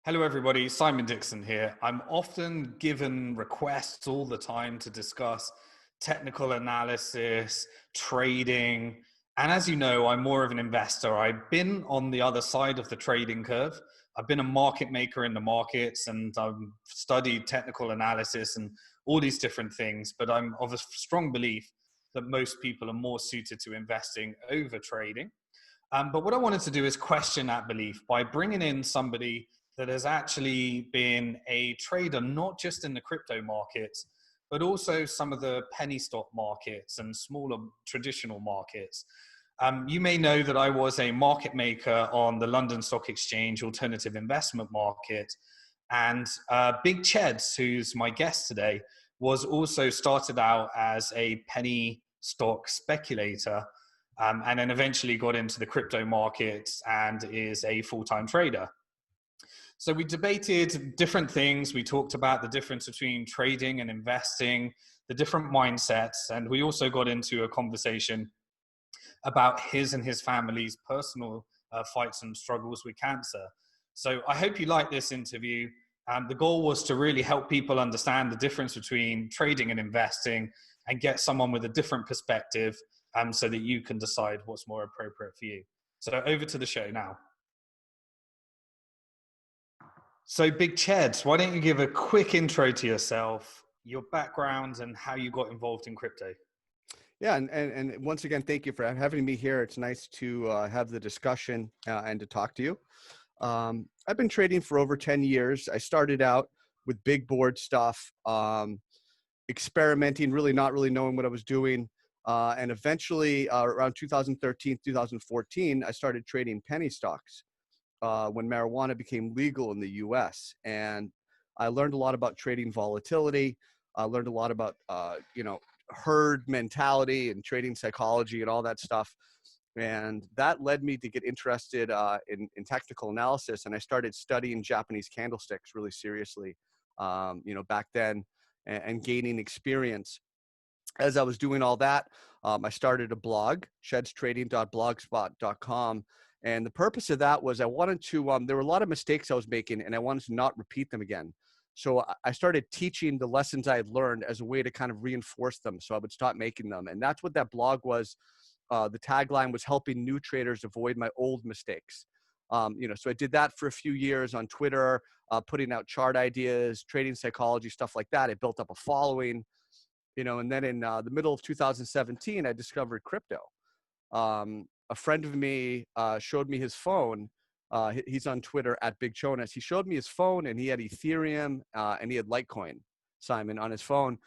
Hello, everybody. Simon Dixon here. I'm often given requests all the time to discuss technical analysis, trading. And as you know, I'm more of an investor. I've been on the other side of the trading curve. I've been a market maker in the markets and I've studied technical analysis and all these different things. But I'm of a strong belief that most people are more suited to investing over trading. But what I wanted to do is question that belief by bringing in somebody that has actually been a trader, not just in the crypto markets, but also some of the penny stock markets and smaller traditional markets. You may know that I was a market maker on the London Stock Exchange alternative investment market. And Big Cheds, who's my guest today, was also started out as a penny stock speculator, and then eventually got into the crypto markets and is a full-time trader. So we debated different things. We talked about the difference between trading and investing, the different mindsets, and we also got into a conversation about his and his family's personal fights and struggles with cancer. So I hope you like this interview. The goal was to really help people understand the difference between trading and investing and get someone with a different perspective, so that you can decide what's more appropriate for you. So over to the show now. So Big Cheds, why don't you give a quick intro to yourself, your background, and how you got involved in crypto? Yeah, and once again, thank you for having me here. It's nice to have the discussion and to talk to you. I've been trading for over 10 years. I started out with big board stuff, experimenting, really not really knowing what I was doing. And eventually around 2013, 2014, I started trading penny stocks when marijuana became legal in the US. And I learned a lot about trading volatility. I learned a lot about, herd mentality and trading psychology and all that stuff. And that led me to get interested in technical analysis. And I started studying Japanese candlesticks really seriously, back then, and gaining experience. As I was doing all that, I started a blog, shedstrading.blogspot.com. And the purpose of that was I wanted to, there were a lot of mistakes I was making and I wanted to not repeat them again. So I started teaching the lessons I had learned as a way to kind of reinforce them so I would stop making them. And that's what that blog was. The tagline was helping new traders avoid my old mistakes. So I did that for a few years on Twitter, putting out chart ideas, trading psychology, stuff like that. I built up a following, and then in the middle of 2017, I discovered crypto. A friend of me showed me his phone. He's on Twitter at Big Chonas. He showed me his phone and he had Ethereum and he had Litecoin, Simon, on his phone.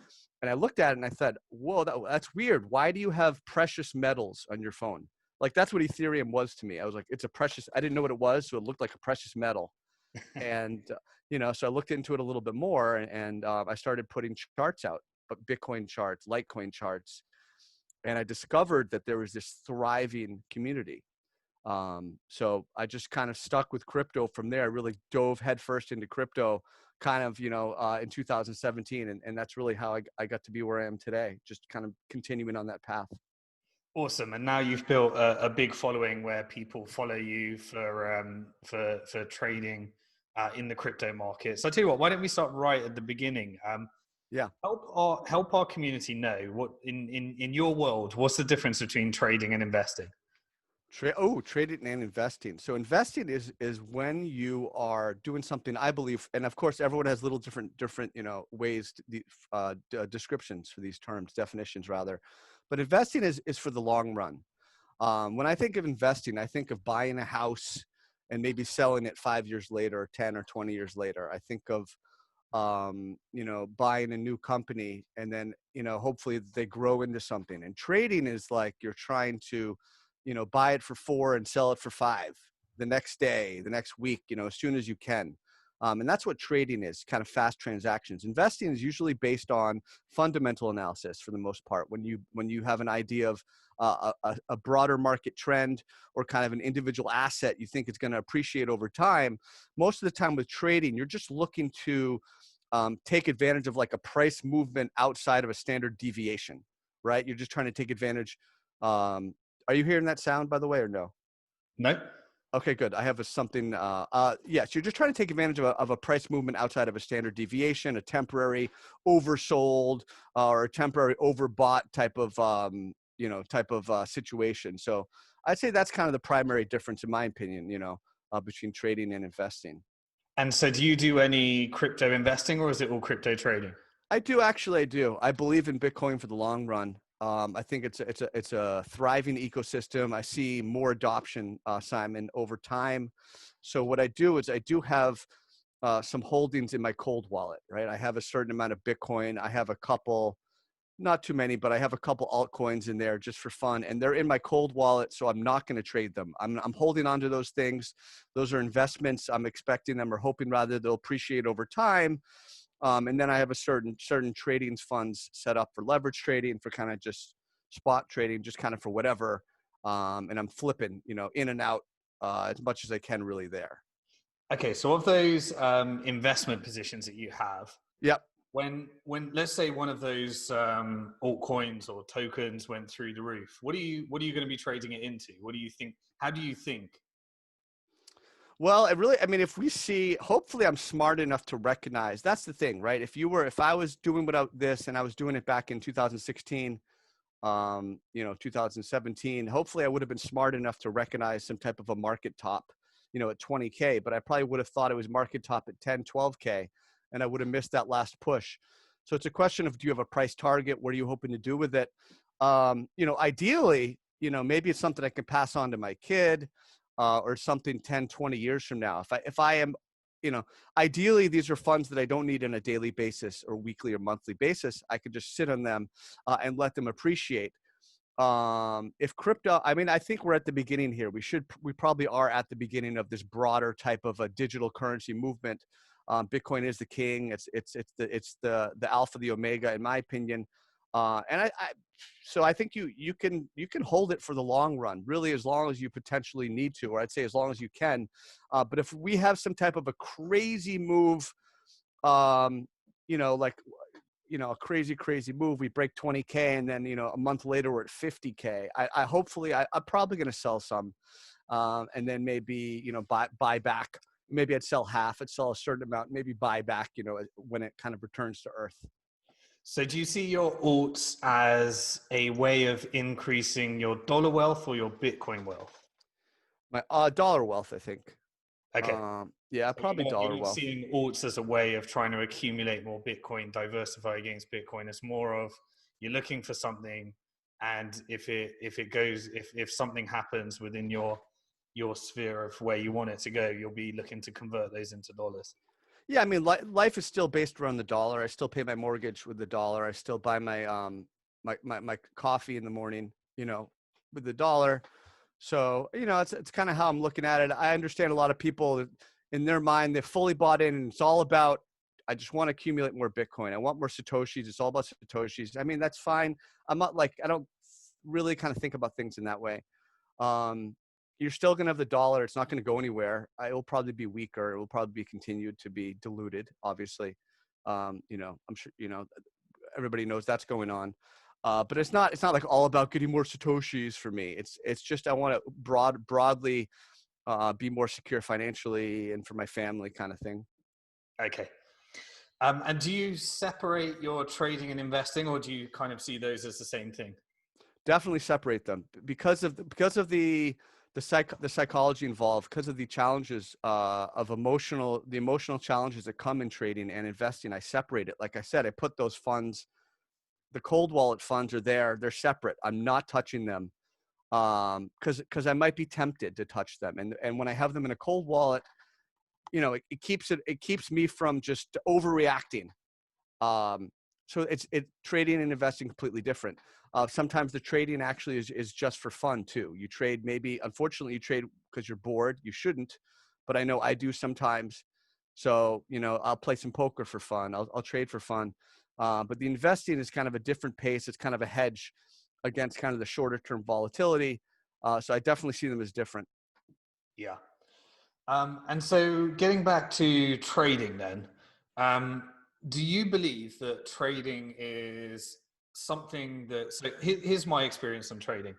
And I looked at it and I thought, whoa, that's weird. Why do you have precious metals on your phone? Like, that's what Ethereum was to me. I was like, it's a precious, I didn't know what it was. So it looked like a precious metal. And, so I looked into it a little bit more and I started putting charts out, but Bitcoin charts, Litecoin charts. And I discovered that there was this thriving community. So I just kind of stuck with crypto from there. I really dove headfirst into crypto kind of, in 2017. And that's really how I got to be where I am today, just kind of continuing on that path. Awesome. And now you've built a big following where people follow you for trading in the crypto market. So I tell you what, why don't we start right at the beginning? Yeah. Help our community know what in your world, what's the difference between trading and investing? Trading and investing. So investing is when you are doing something, I believe, and of course, everyone has little different, ways, descriptions for these terms, definitions rather. But investing is for the long run. When I think of investing, I think of buying a house and maybe selling it 5 years later, 10 or 20 years later. I think of, buying a new company and then, hopefully they grow into something. And trading is like you're trying to, buy it for 4 and sell it for 5 the next day, the next week, as soon as you can. And that's what trading is, kind of fast transactions. Investing is usually based on fundamental analysis for the most part. When you have an idea of a broader market trend or kind of an individual asset you think it's going to appreciate over time, most of the time with trading, you're just looking to take advantage of like a price movement outside of a standard deviation, right? You're just trying to take advantage. Are you hearing that sound, by the way, or no? No. Okay, good. I have something. Yes, you're just trying to take advantage of a price movement outside of a standard deviation, a temporary oversold or a temporary overbought type of situation. So I'd say that's kind of the primary difference, in my opinion. Between trading and investing. And so do you do any crypto investing, or is it all crypto trading? I do actually. I do. I believe in Bitcoin for the long run. I think it's a thriving ecosystem. I see more adoption, Simon, over time. So what I do is I do have some holdings in my cold wallet, right? I have a certain amount of Bitcoin. I have a couple, not too many, but I have a couple altcoins in there just for fun, and they're in my cold wallet, so I'm not going to trade them. I'm holding on to those things. Those are investments. I'm expecting them, or hoping rather, they'll appreciate over time. And then I have a certain trading funds set up for leverage trading, for kind of just spot trading, just kind of for whatever. And I'm flipping, in and out as much as I can really there. Okay, so of those investment positions that you have, Yep. when let's say one of those altcoins or tokens went through the roof, what are you going to be trading it into? What do you think? How do you think? Well, I mean, if we see, hopefully I'm smart enough to recognize, that's the thing, right? If I was doing without this and I was doing it back in 2016, 2017, hopefully I would have been smart enough to recognize some type of a market top, at 20K, but I probably would have thought it was market top at 10, 12K, and I would have missed that last push. So it's a question of, do you have a price target? What are you hoping to do with it? Ideally, maybe it's something I can pass on to my kid, or something 10, 20 years from now. If I am, ideally, these are funds that I don't need on a daily basis or weekly or monthly basis. I could just sit on them and let them appreciate. If crypto, I mean, I think we're at the beginning here. We probably are at the beginning of this broader type of a digital currency movement. Bitcoin is the king. It's the alpha, the omega, in my opinion. So I think you can hold it for the long run, really, as long as you potentially need to, or I'd say as long as you can. But if we have some type of a crazy move, like, a crazy move, we break 20K, and then, a month later we're at 50K. I'm probably going to sell some, and then maybe, buy back. Maybe I'd sell half, I'd sell a certain amount, maybe buy back, when it kind of returns to earth. So do you see your alts as a way of increasing your dollar wealth or your Bitcoin wealth? My dollar wealth, I think. Okay. Yeah, So probably you're dollar not wealth. seeing alts as a way of trying to accumulate more Bitcoin, diversify against Bitcoin. It's more of you're looking for something, and if something happens within your sphere of where you want it to go, you'll be looking to convert those into dollars. Yeah, I mean, life is still based around the dollar. I still pay my mortgage with the dollar. I still buy my coffee in the morning, with the dollar. So, it's kind of how I'm looking at it. I understand a lot of people, in their mind, they're fully bought in, and it's all about, I just want to accumulate more Bitcoin. I want more Satoshis. It's all about Satoshis. I mean, that's fine. I'm not like, I don't really kind of think about things in that way. Um, you're still going to have the dollar. It's not going to go anywhere. It will probably be weaker. It will probably be continued to be diluted, obviously. I'm sure, everybody knows that's going on. But it's not like all about getting more Satoshis for me. It's just, I want to broadly be more secure financially and for my family, kind of thing. Okay. And do you separate your trading and investing, or do you kind of see those as the same thing? Definitely separate them because of the psychology involved, because of the challenges of the emotional challenges that come in trading and investing. I separate it. Like I said, I put those funds, the cold wallet funds are there. They're separate. I'm not touching them, because I might be tempted to touch them. And when I have them in a cold wallet, it keeps me from just overreacting. So it's trading and investing completely different. Sometimes the trading actually is just for fun too. You trade, maybe, unfortunately, you trade because you're bored. You shouldn't, but I know I do sometimes. So, I'll play some poker for fun. I'll trade for fun. But the investing is kind of a different pace. It's kind of a hedge against kind of the shorter term volatility. So I definitely see them as different. Yeah. And so getting back to trading then, um, do you believe that trading is something that, so here's my experience on trading.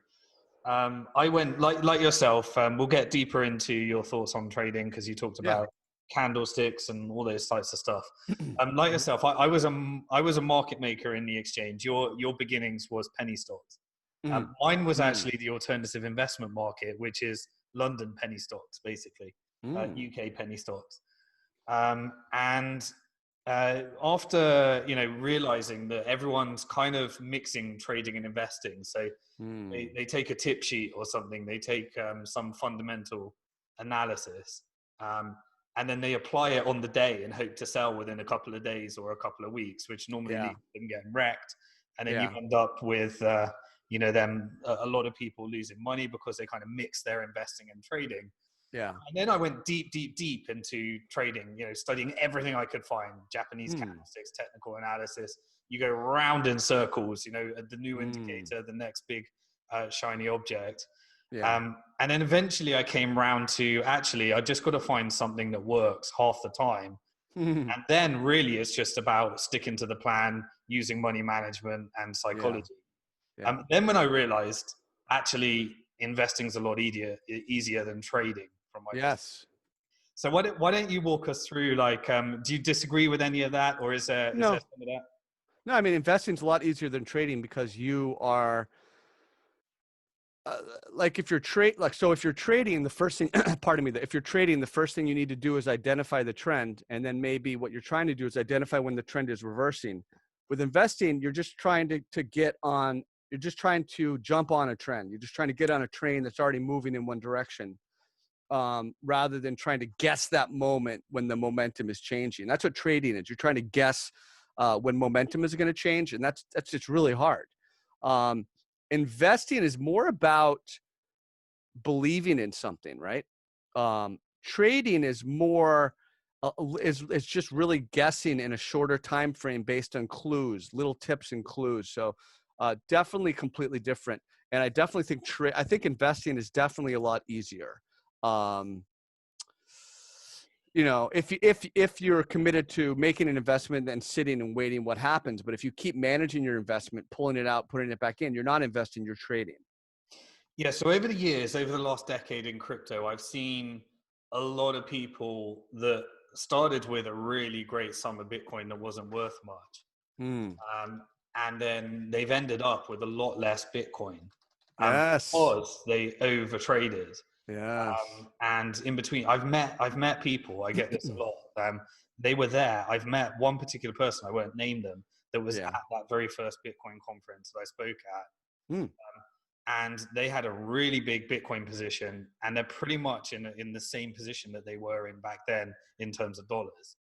I went like yourself. We'll get deeper into your thoughts on trading because you talked Yeah. about candlesticks and all those types of stuff. Like Mhm. yourself, I was a market maker in the exchange. Your beginnings was penny stocks. Mhm. Mine was Mm. actually the alternative investment market, which is London penny stocks, basically, Mm. UK penny stocks. And after realizing that everyone's kind of mixing trading and investing, so Mm. they take a tip sheet or something, they take some fundamental analysis, um, and then they apply it on the day and hope to sell within a couple of days or a couple of weeks, which normally Yeah. leads to them getting wrecked. And then you Yeah. end up with them a lot of people losing money because they kind of mix their investing and trading. Yeah. And then I went deep, deep, deep into trading, studying everything I could find, Japanese Mm. candlesticks, technical analysis. You go round in circles, the new Mm. indicator, the next big shiny object. Yeah. And then eventually I came round to actually, I just got to find something that works half the time. Mhm. And then really it's just about sticking to the plan, using money management and Yeah. psychology. Yeah. Then when I realized actually investing is a lot easier than trading from my perspective. Yes. So why don't you walk us through, like, do you disagree with any of that, or is there No. some of that? No, I mean, investing's a lot easier than trading because you are uh, like if you're if you're trading, the first thing pardon me, if you're trading, the first thing you need to do is identify the trend, and then maybe what you're trying to do is identify when the trend is reversing. With investing, you're just trying to get on, you're just trying to jump on a trend. You're just trying to get on a train that's already moving in one direction, rather than trying to guess that moment when the momentum is changing. That's what trading is. You're trying to guess when momentum is going to change, and that's just really hard. Um, Investing is more about believing in something, right? Trading is more is just really guessing in a shorter time frame based on clues, little tips and clues. So definitely completely different. And I definitely think I think investing is definitely a lot easier. Um, if you're committed to making an investment and sitting and waiting what happens, but if you keep managing your investment, pulling it out, putting it back in, you're not investing, you're trading. Yeah. So over the years, over the last decade in crypto, I've seen a lot of people that started with a really great sum of Bitcoin that wasn't worth much. Hmm. Um, and then they've ended up with a lot less Bitcoin Yes. because they over traded. Yes. And in between, I've met people. I get this a lot. They were there. I've met one particular person. I won't name them. That was Yeah. at that very first Bitcoin conference that I spoke at, Hmm. and they had a really big Bitcoin position, and they're pretty much in the same position that they were in back then in terms of dollars.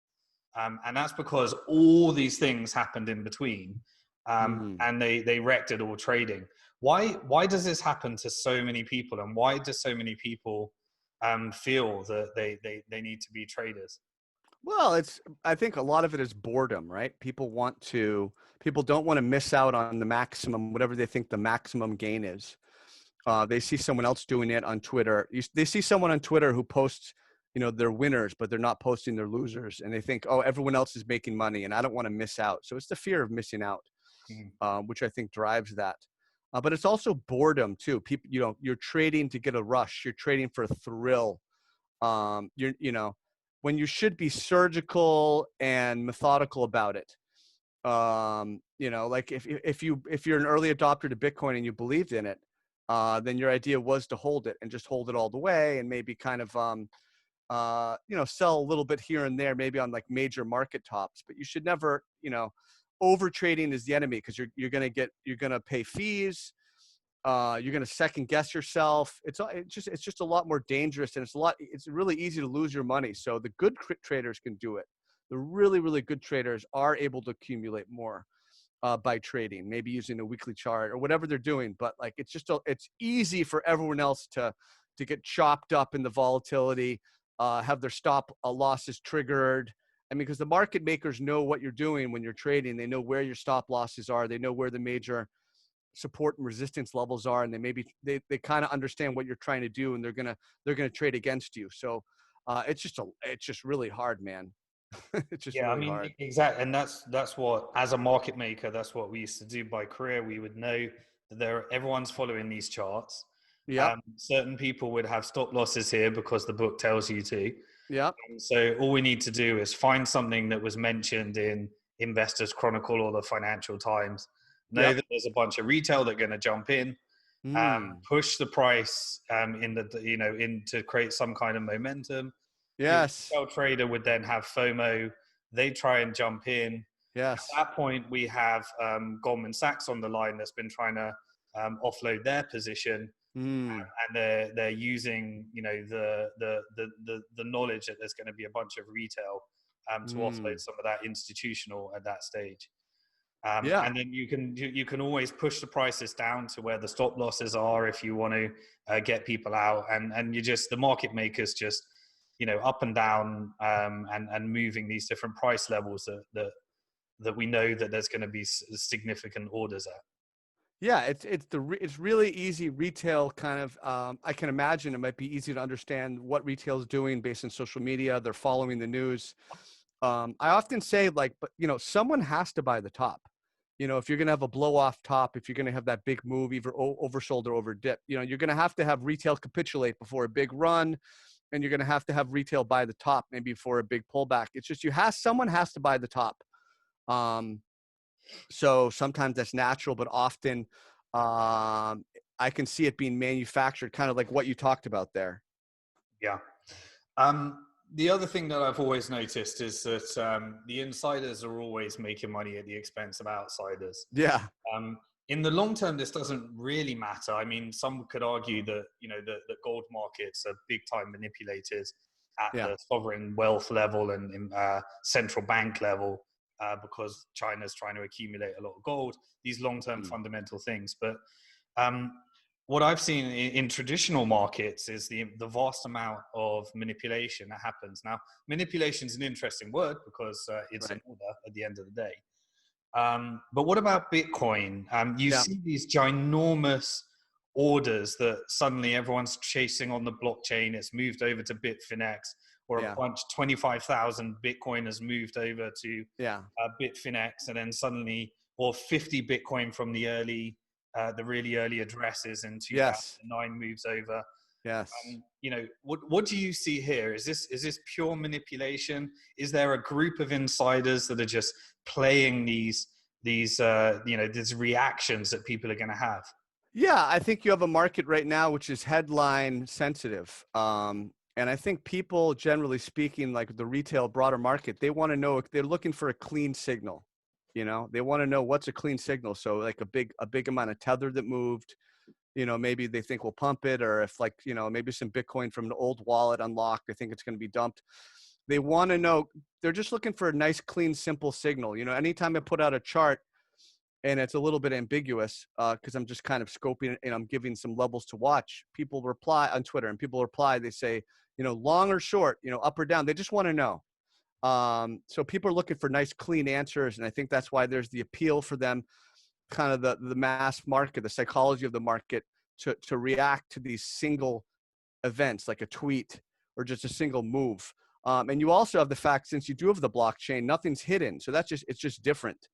And that's because all these things happened in between, Hmm. and they wrecked it all trading. Why does this happen to so many people, and why do so many people feel that they need to be traders? Well, I think a lot of it is boredom, right? People don't want to miss out on the maximum, whatever they think the maximum gain is. They see someone else doing it on Twitter. They see someone on Twitter who posts, their winners, but they're not posting their losers. And they think, oh, everyone else is making money and I don't want to miss out. So it's the fear of missing out, Mm. which I think drives that. But it's also boredom too. People, you're trading to get a rush. You're trading for a thrill. When you should be surgical and methodical about it. Like if you're an early adopter to Bitcoin and you believed in it, then your idea was to hold it and just hold it all the way and maybe kind of sell a little bit here and there, maybe on like major market tops. But you should never, over trading is the enemy because you're gonna pay fees. You're going to second guess yourself. It's just a lot more dangerous, and it's really easy to lose your money. So the good traders can do it. The really, really good traders are able to accumulate more by trading, maybe using a weekly chart or whatever they're doing. But like, it's easy for everyone else to get chopped up in the volatility, have their stop losses triggered. I mean, because the market makers know what you're doing when you're trading. They know where your stop losses are. They know where the major support and resistance levels are, and they kind of understand what you're trying to do, and they're gonna trade against you. So it's just really hard, man. It's just Yeah, I really mean, hard. exactly, and that's what, as a market maker, that's what we used to do by career. We would know that everyone's following these charts. Yep. Certain people would have stop losses here because the book tells you to. Yep. And so all we need to do is find something that was mentioned in Investors Chronicle or the Financial Times. Know Yep. that there's a bunch of retail that are going to jump in, Mm. push the price in to create some kind of momentum. Your Yes. retail trader would then have FOMO. They try and jump in. Yes. At that point, we have Goldman Sachs on the line that's been trying to offload their position, Mm. and they're using the knowledge that there's going to be a bunch of retail to offload Mm. some of that institutional at that stage. Yeah. And then you can always push the prices down to where the stop losses are if you want to get people out, and you just, the market makers just, up and down, and moving these different price levels that we know that there's going to be significant orders at. Yeah, it's really easy retail kind of. I can imagine it might be easy to understand what retail is doing based on social media. They're following the news. I often say, like, but someone has to buy the top. If you're going to have a blow off top, if you're going to have that big move, either oversold or over dip, you're going to have retail capitulate before a big run, and you're going to have retail buy the top maybe for a big pullback. It's just someone has to buy the top. Um, so sometimes that's natural, but often I can see it being manufactured, kind of like what you talked about there. Yeah. The other thing that I've always noticed is that the insiders are always making money at the expense of outsiders. Yeah. Um, in the long term, this doesn't really matter. I mean, some could argue that the gold markets are big time manipulators at Yeah. the sovereign wealth level and central bank level, because China's trying to accumulate a lot of gold. These long term Mm. fundamental things, but um, what I've seen in traditional markets is the vast amount of manipulation that happens. Now, manipulation is an interesting word because it's Right. an order at the end of the day. But what about Bitcoin? You Yeah. see these ginormous orders that suddenly everyone's chasing on the blockchain. It's moved over to Bitfinex, or a Yeah. bunch, 25,000 Bitcoin has moved over to Yeah. Bitfinex, and then suddenly, or 50 Bitcoin from the really early addresses in Yes. 2009 moves over. Yes. What do you see here? Is this pure manipulation? Is there a group of insiders that are just playing these reactions that people are going to have? Yeah, I think you have a market right now which is headline sensitive. And I think people, generally speaking, like the retail broader market, they want to know, they're looking for a clean signal. They want to know what's a clean signal. So like a big amount of tether that moved, maybe they think we'll pump it, or if, like, maybe some Bitcoin from an old wallet unlocked, they think it's going to be dumped. They want to know, they're just looking for a nice, clean, simple signal. Anytime I put out a chart and it's a little bit ambiguous, because I'm just kind of scoping it and I'm giving some levels to watch, people reply on Twitter, and people reply, they say, long or short, up or down. They just want to know. So people are looking for nice, clean answers. And I think that's why there's the appeal for them, kind of the mass market, the psychology of the market, to react to these single events like a tweet or just a single move. And you also have the fact, since you do have the blockchain, nothing's hidden. So it's just different,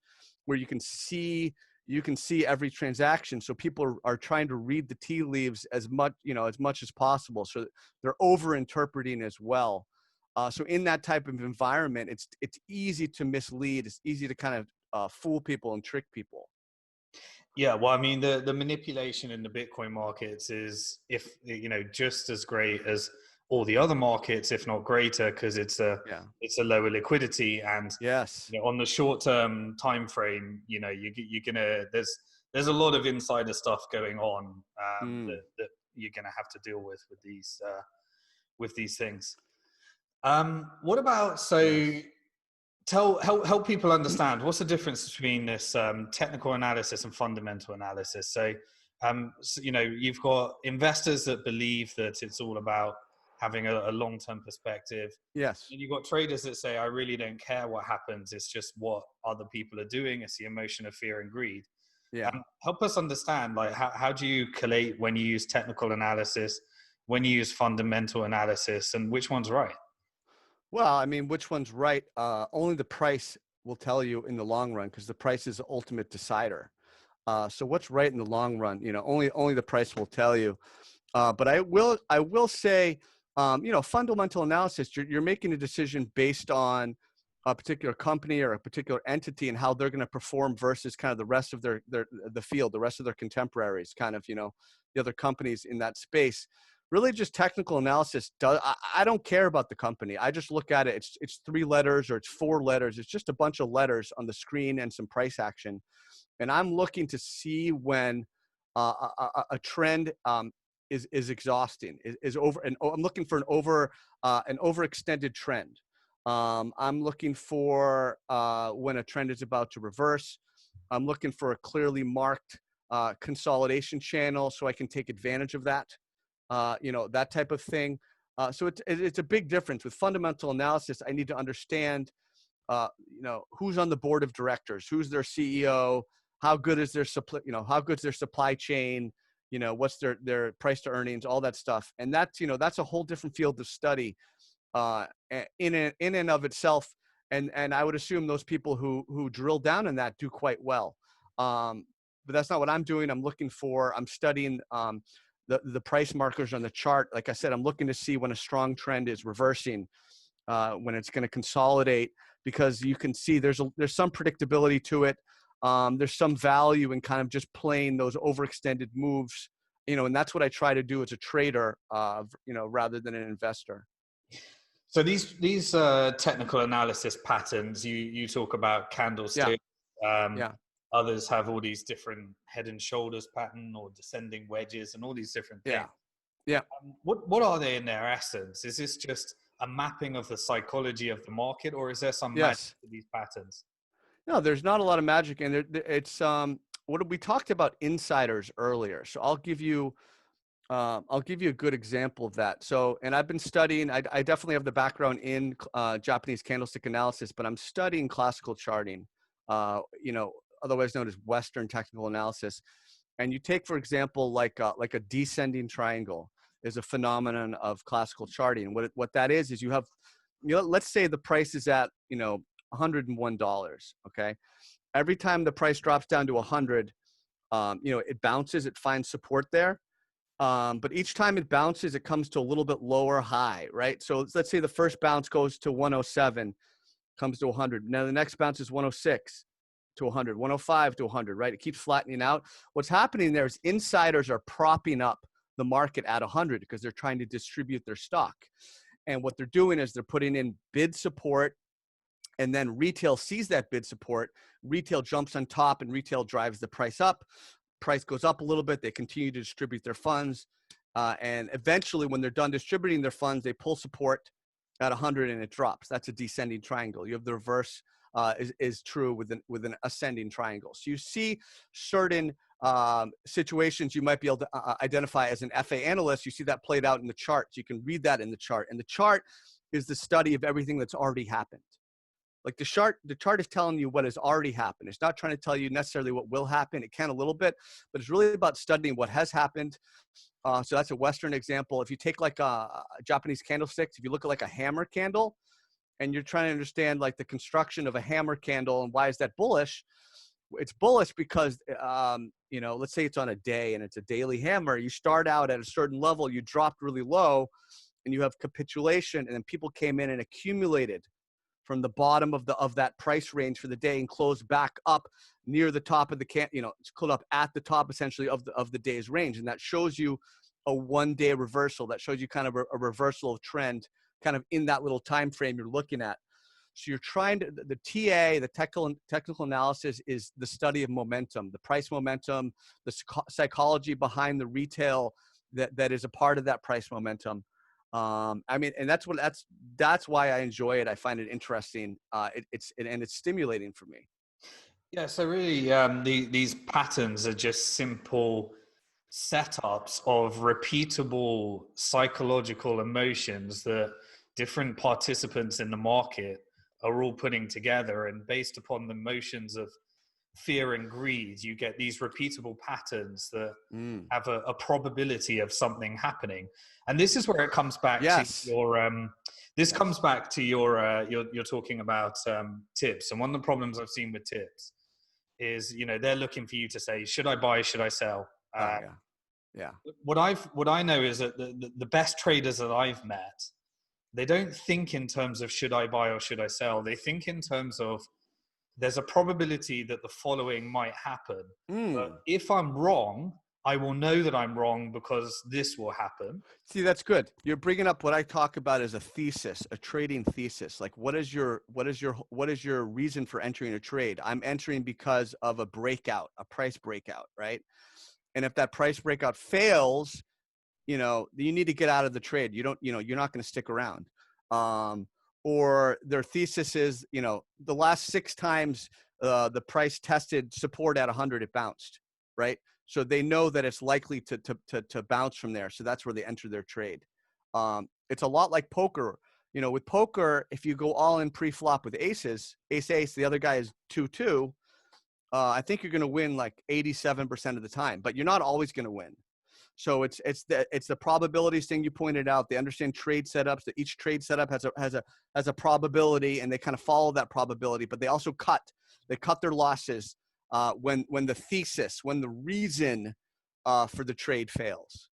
where you can see every transaction. So people are trying to read the tea leaves as much as possible. So they're over interpreting as well. So in that type of environment, it's easy to mislead. It's easy to kind of fool people and trick people. Yeah, well, I mean, the manipulation in the Bitcoin markets is, if just as great as all the other markets, if not greater, because Yeah. it's a lower liquidity, and Yes. on the short term time frame, you're gonna there's a lot of insider stuff going on, Mm. that you're gonna have to deal with these things. What about, so Yes. help people understand what's the difference between this technical analysis and fundamental analysis. So you've got investors that believe that it's all about having a long-term perspective, Yes. and you've got traders that say, I really don't care what happens, it's just what other people are doing, it's the emotion of fear and greed. Yeah. Help us understand, like, how do you collate when you use technical analysis, when you use fundamental analysis, and which one's right? Well, I mean, which one's right? Only the price will tell you in the long run, because the price is the ultimate decider. So what's right in the long run? Only the price will tell you. But I will say, fundamental analysis, you're making a decision based on a particular company or a particular entity and how they're going to perform versus kind of the rest of the field, the rest of their contemporaries, kind of, the other companies in that space. Really just technical analysis I don't care about the company. I just look at it. It's 3 letters or it's 4 letters. It's just a bunch of letters on the screen and some price action. And I'm looking to see when a trend is exhausting, is over, and I'm looking for an overextended trend. I'm looking for when a trend is about to reverse. I'm looking for a clearly marked consolidation channel so I can take advantage of that. That type of thing. So it's a big difference with fundamental analysis. I need to understand who's on the board of directors, who's their CEO, how good is their supply, how good's their supply chain, what's their price to earnings, all that stuff. And that's a whole different field of study in and of itself. And I would assume those people who drill down in that do quite well. But that's not what I'm doing. I'm studying the price markers on the chart. Like I said, I'm looking to see when a strong trend is reversing, when it's going to consolidate, because you can see there's some predictability to it. There's some value in kind of just playing those overextended moves, and that's what I try to do as a trader, rather than an investor. So these technical analysis patterns, you talk about Yeah. candlesticks. Yeah. Others have all these different head and shoulders pattern or descending wedges and all these different things. Yeah. Yeah. What are they in their essence? Is this just a mapping of the psychology of the market, or is there some magic Yes. to these patterns? No, there's not a lot of magic in there. It's what we talked about insiders earlier. So I'll give you a good example of that. So, and I've been studying. I definitely have the background in Japanese candlestick analysis, but I'm studying classical charting. Otherwise known as Western technical analysis. And you take, for example, like a descending triangle is a phenomenon of classical charting. What that is you have, let's say the price is at $101. Okay, every time the price drops down to 100, it bounces, it finds support there. But each time it bounces, it comes to a little bit lower high, right? So let's say the first bounce goes to 107, comes to 100. Now the next bounce is 106 to 100, 105 to 100, right? It keeps flattening out. What's happening there is insiders are propping up the market at 100 because they're trying to distribute their stock. And what they're doing is they're putting in bid support, and then retail sees that bid support. Retail jumps on top and retail drives the price up. Price goes up a little bit. They continue to distribute their funds. And eventually, when they're done distributing their funds, they pull support at 100 and it drops. That's a descending triangle. You have the reverse is true with an ascending triangle. So you see certain situations you might be able to identify as an FA analyst. You see that played out in the chart. So you can read that in the chart. And the chart is the study of everything that's already happened. Like the chart is telling you what has already happened. It's not trying to tell you necessarily what will happen. It can a little bit, but it's really about studying what has happened. So that's a Western example. If you take like a Japanese candlesticks, if you look at like a hammer candle and you're trying to understand like the construction of a hammer candle and why is that bullish, it's bullish because, let's say it's on a day and it's a daily hammer. You start out at a certain level, you dropped really low and you have capitulation, and then people came in and accumulated from the bottom of that price range for the day and closed back up near the top of the it's closed up at the top essentially of the day's range. And that shows you a 1-day reversal. That shows you kind of a reversal of trend kind of in that little time frame you're looking at. So you're trying to, the TA, the technical analysis is the study of momentum, the price momentum, the psychology behind the retail that is a part of that price momentum. And that's why I enjoy it. I find it interesting. It's stimulating for me. Yeah, so really, these patterns are just simple setups of repeatable psychological emotions that different participants in the market are all putting together. And based upon the emotions of fear and greed, you get these repeatable patterns that have a probability of something happening. And this is where it comes back to your comes back to your you're talking about tips. And one of the problems I've seen with tips is, they're looking for you to say, should I buy, should I sell? Yeah. What I know is that the best traders that I've met, they don't think in terms of should I buy or should I sell. They think in terms of there's a probability that the following might happen. But Mm. if I'm wrong, I will know that I'm wrong because this will happen. See, that's good. You're bringing up what I talk about as a thesis, a trading thesis. Like, what is your reason for entering a trade? I'm entering because of a breakout, a price breakout, right? And if that price breakout fails, you need to get out of the trade. You don't, you're not going to stick around. Or their thesis is, the last 6 times the price tested support at 100, it bounced, right? So they know that it's likely to bounce from there. So that's where they enter their trade. It's a lot like poker. With poker, if you go all in pre-flop with aces, ace, the other guy is 2-2. I think you're going to win like 87% of the time, but you're not always going to win. So it's the probabilities thing you pointed out. They understand trade setups. That each trade setup has a probability, and they kind of follow that probability. But they also cut their losses when the reason for the trade fails.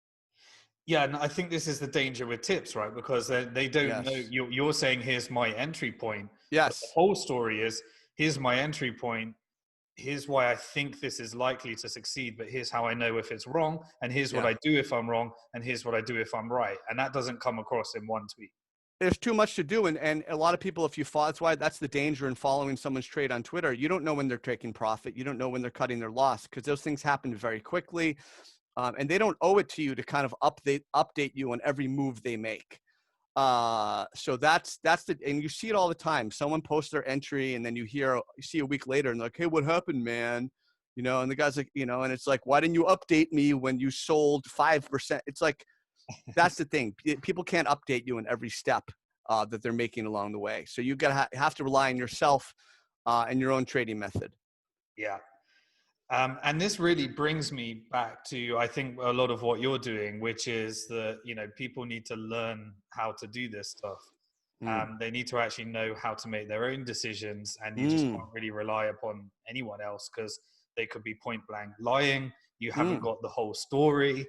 Yeah, and I think this is the danger with tips, right? Because they don't know. Yes. You're saying here's my entry point, but the Yes. whole story is here's my entry point. Here's why I think this is likely to succeed, but here's how I know if it's wrong, and here's what Yeah. I do if I'm wrong, and here's what I do if I'm right. And that doesn't come across in one tweet. There's too much to do, and a lot of people, if you follow, that's the danger in following someone's trade on Twitter. You don't know when they're taking profit. You don't know when they're cutting their loss, because those things happen very quickly. And they don't owe it to you to kind of update you on every move they make. So and you see it all the time. Someone posts their entry, and then you see a week later, and they're like, "Hey, what happened, man?" And the guy's like, and it's like, "Why didn't you update me when you sold 5%?" It's like, that's the thing. People can't update you in every step that they're making along the way. So you have to rely on yourself and your own trading method. Yeah. And this really brings me back to, I think, a lot of what you're doing, which is that, people need to learn how to do this stuff. Mm. They need to actually know how to make their own decisions, and you just Mm. can't really rely upon anyone else because they could be point blank lying. You haven't Mm. got the whole story,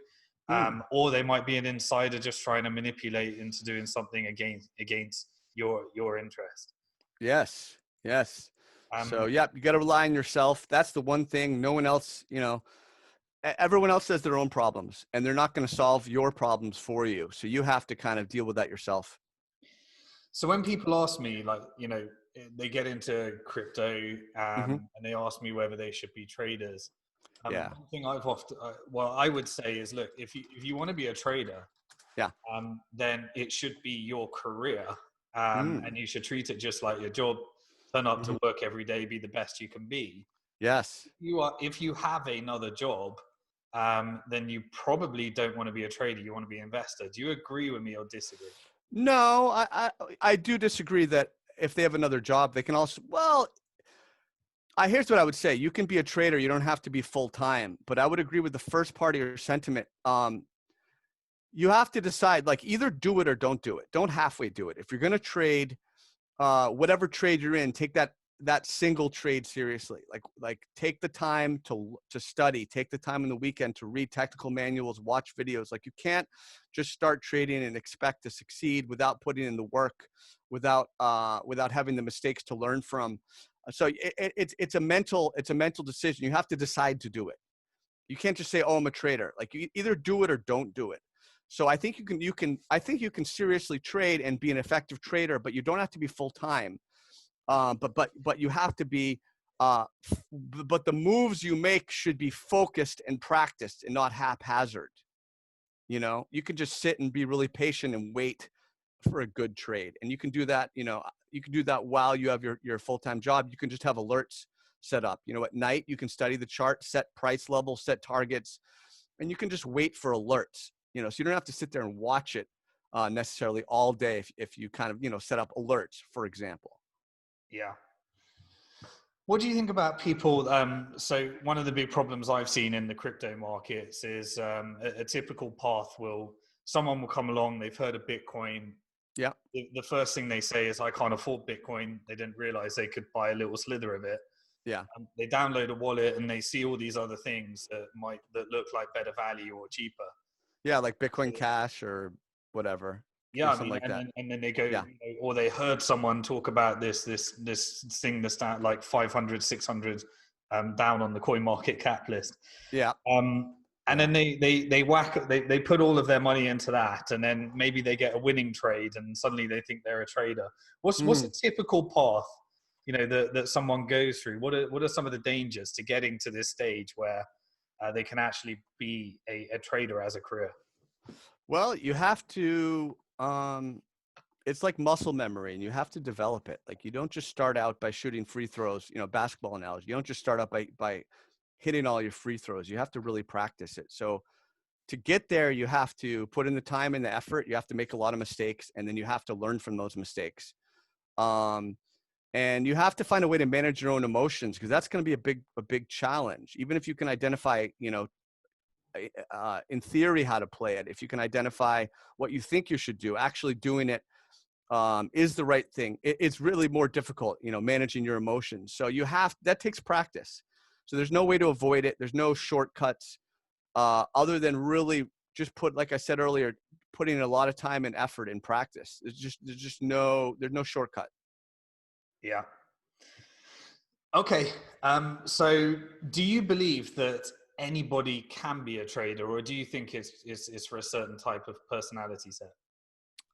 Mm. or they might be an insider just trying to manipulate into doing something against your interest. Yes. Yes. So, Um, yeah, you got to rely on yourself. That's the one thing. No one else, everyone else has their own problems, and they're not going to solve your problems for you. So you have to kind of deal with that yourself. So when people ask me, like, they get into crypto, Mm-hmm. and they ask me whether they should be traders. Yeah. One thing I would say is, look, if you want to be a trader, Yeah. then it should be your career, Mm. and you should treat it just like your job. Turn up Mm-hmm. to work every day, be the best you can be. Yes. If you have another job, then you probably don't want to be a trader. You want to be an investor. Do you agree with me or disagree? No, I do disagree that if they have another job, they can also, well, here's what I would say. You can be a trader. You don't have to be full time, but I would agree with the first part of your sentiment. You have to decide, like, either do it or don't do it. Don't halfway do it. If you're going to trade, whatever trade you're in, take that single trade seriously. Like take the time to study, take the time on the weekend to read technical manuals, watch videos. Like, you can't just start trading and expect to succeed without putting in the work, without having the mistakes to learn from. So it's a mental decision. You have to decide to do it. You can't just say, "Oh, I'm a trader." Like, you either do it or don't do it. So I think I think you can seriously trade and be an effective trader, but you don't have to be full time. But you have to be. But the moves you make should be focused and practiced, and not haphazard. You can just sit and be really patient and wait for a good trade, and you can do that. You can do that while you have your full time job. You can just have alerts set up. At night you can study the chart, set price levels, set targets, and you can just wait for alerts. So you don't have to sit there and watch it necessarily all day if you kind of set up alerts, for example. Yeah. What do you think about people? So one of the big problems I've seen in the crypto markets is a typical path someone will come along, they've heard of Bitcoin. Yeah. The first thing they say is, I can't afford Bitcoin. They didn't realize they could buy a little slither of it. Yeah. They download a wallet and they see all these other things that look like better value or cheaper. Yeah, like Bitcoin Cash or whatever, Yeah, I something mean, like that. and then they go, Yeah. or they heard someone talk about this thing that's down like 500, 600 down on the coin market cap list. Yeah. And then they put all of their money into that, and then maybe they get a winning trade, and suddenly they think they're a trader. What's a typical path, that someone goes through? What are some of the dangers to getting to this stage where they can actually be a trader as a career? Well, you have to, it's like muscle memory, and you have to develop it. Like, you don't just start out by shooting free throws, basketball analogy. You don't just start out by hitting all your free throws. You have to really practice it. So to get there, you have to put in the time and the effort. You have to make a lot of mistakes, and then you have to learn from those mistakes. And you have to find a way to manage your own emotions, because that's going to be a big challenge. Even if you can identify, in theory how to play it, if you can identify what you think you should do, actually doing it is the right thing. It's really more difficult, managing your emotions. So that takes practice. So there's no way to avoid it. There's no shortcuts other than really just like I said earlier, putting a lot of time and effort in practice. There's no shortcut. Yeah. Okay. So do you believe that anybody can be a trader, or do you think it's for a certain type of personality set?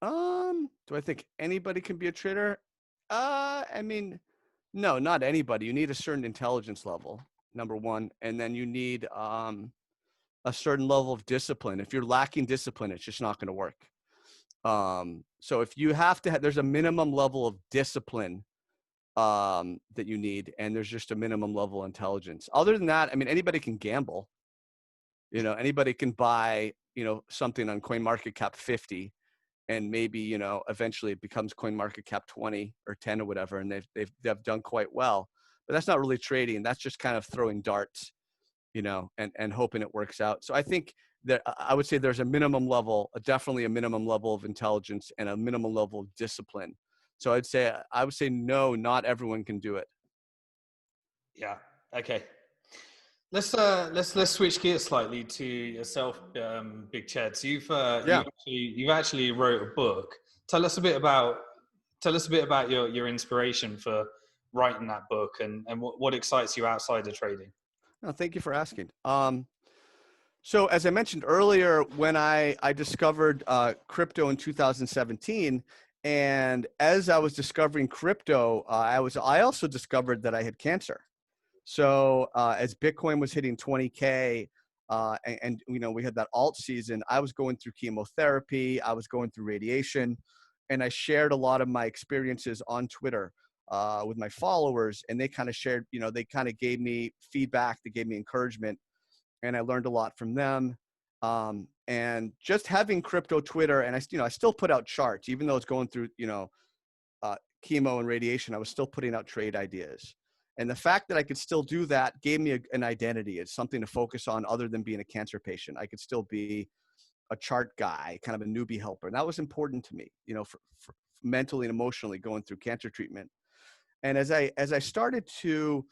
Do I think anybody can be a trader? I mean, no, not anybody. You need a certain intelligence level, number one, and then you need a certain level of discipline. If you're lacking discipline, it's just not going to work. So if you have to there's a minimum level of discipline that you need, and there's just a minimum level of intelligence. Other than that, I mean, anybody can gamble. Anybody can buy, something on CoinMarketCap 50, and maybe, eventually it becomes CoinMarketCap 20 or 10 or whatever, and they've done quite well. But that's not really trading. That's just kind of throwing darts, and hoping it works out. So I think that I would say there's definitely a minimum level of intelligence and a minimum level of discipline. So I would say no, not everyone can do it. Yeah. Okay. Let's switch gears slightly to yourself, Big Chad. So Yeah. you've actually wrote a book. Tell us a bit about your inspiration for writing that book, and what excites you outside of trading. No, thank you for asking. So as I mentioned earlier, when I discovered crypto in 2017, and as I was discovering crypto, I also discovered that I had cancer. So as Bitcoin was hitting 20K, and we had that alt season, I was going through chemotherapy, I was going through radiation, and I shared a lot of my experiences on Twitter with my followers, and they kind of shared, they kind of gave me feedback, they gave me encouragement, and I learned a lot from them. And just having crypto Twitter, and I still put out charts, even though it's going through, chemo and radiation, I was still putting out trade ideas. And the fact that I could still do that gave me an identity. It's something to focus on other than being a cancer patient. I could still be a chart guy, kind of a newbie helper. And that was important to me, for mentally and emotionally going through cancer treatment. And as I started to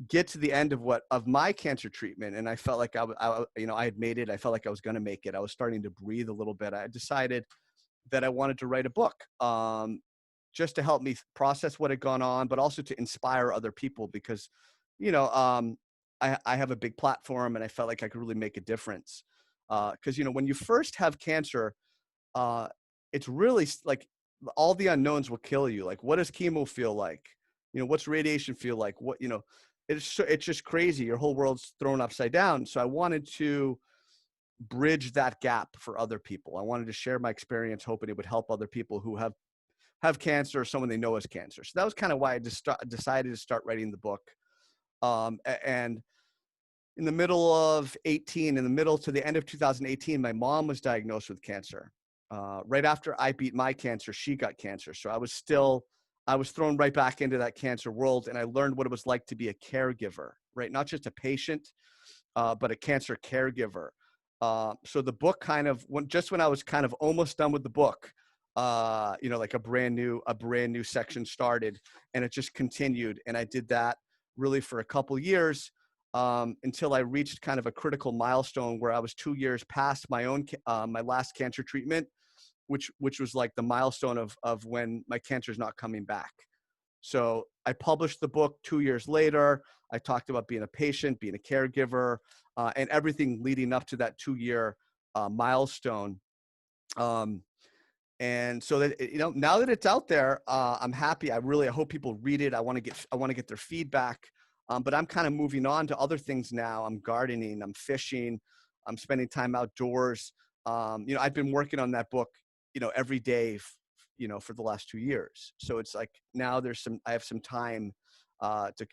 get to the end of my cancer treatment, and I felt like I had made it. I felt like I was going to make it. I was starting to breathe a little bit. I decided that I wanted to write a book, just to help me process what had gone on, but also to inspire other people, because, I have a big platform, and I felt like I could really make a difference. Because, when you first have cancer, it's really like all the unknowns will kill you. Like, what does chemo feel like? What's radiation feel like? It's just crazy. Your whole world's thrown upside down. So I wanted to bridge that gap for other people. I wanted to share my experience, hoping it would help other people who have cancer, or someone they know has cancer. So that was kind of why I just decided to start writing the book. And in the middle of to the end of 2018, my mom was diagnosed with cancer. Right after I beat my cancer, she got cancer. So I was thrown right back into that cancer world, and I learned what it was like to be a caregiver, right? Not just a patient, but a cancer caregiver. So the book just when I was kind of almost done with the book, like a brand new section started, and it just continued. And I did that really for a couple years, until I reached kind of a critical milestone where I was 2 years past my last cancer treatment, which was like the milestone of when my cancer is not coming back. So I published the book 2 years later. I talked about being a patient, being a caregiver, and everything leading up to that 2 year milestone. Um, and so that, now that it's out there, I'm happy. I hope people read it. I want to get their feedback. But I'm kind of moving on to other things now. I'm gardening, I'm fishing, I'm spending time outdoors. I've been working on that book, every day, for the last 2 years. So it's like now I have some time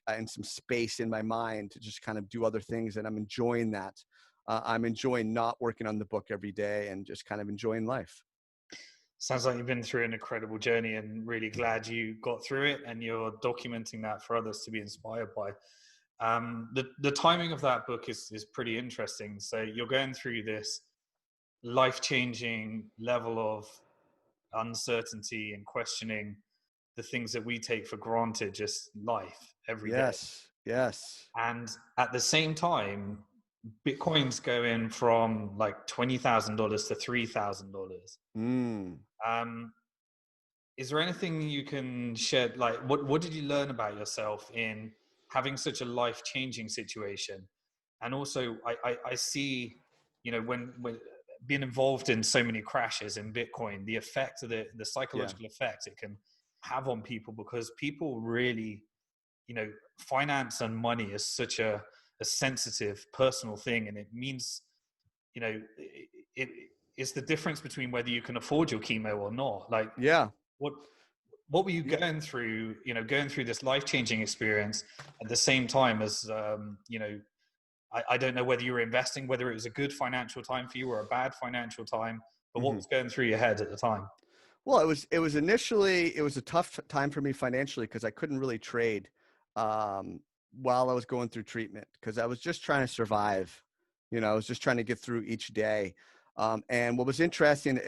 and some space in my mind to just kind of do other things. And I'm enjoying that. I'm enjoying not working on the book every day and just kind of enjoying life. Sounds like you've been through an incredible journey, and really glad you got through it, and you're documenting that for others to be inspired by. The timing of that book is pretty interesting. So you're going through this life-changing level of uncertainty and questioning the things that we take for granted, just life every day. Yes. Yes. And at the same time, Bitcoin's going from like $20,000 to $3,000. Mm. Um, is there anything you can share? Like, what did you learn about yourself in having such a life-changing situation? And also, I see, when being involved in so many crashes in Bitcoin, the effect of the Yeah. psychological effect it can have on people, because people really, finance and money is such a sensitive personal thing, and it means, it is the difference between whether you can afford your chemo or not. Like, Yeah. what what were you Yeah. going through this life-changing experience at the same time as, I don't know whether you were investing, whether it was a good financial time for you or a bad financial time, but what Mm-hmm. was going through your head at the time? Well, it was a tough time for me financially because I couldn't really trade um, while I was going through treatment because I was just trying to survive. I was just trying to get through each day. And what was interesting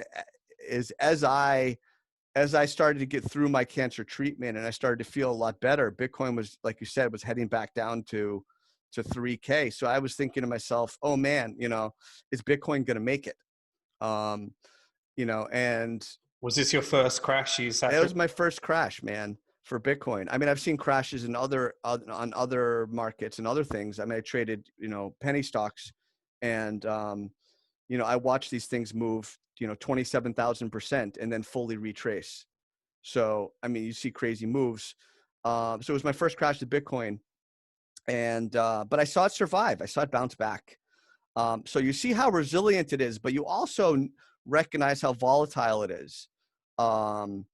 is as I started to get through my cancer treatment and I started to feel a lot better, Bitcoin was, like you said, was heading back down to 3K. So I was thinking to myself, oh man, is Bitcoin going to make it? Um, and Was this your first crash you sat it through? was my first crash, man, for Bitcoin. I mean, I've seen crashes in on other markets and other things. I mean, I traded, penny stocks, and I watched these things move, 27,000% and then fully retrace. So, I mean, you see crazy moves. So it was my first crash to Bitcoin, and but I saw it survive. I saw it bounce back. So you see how resilient it is, but you also recognize how volatile it is. Um,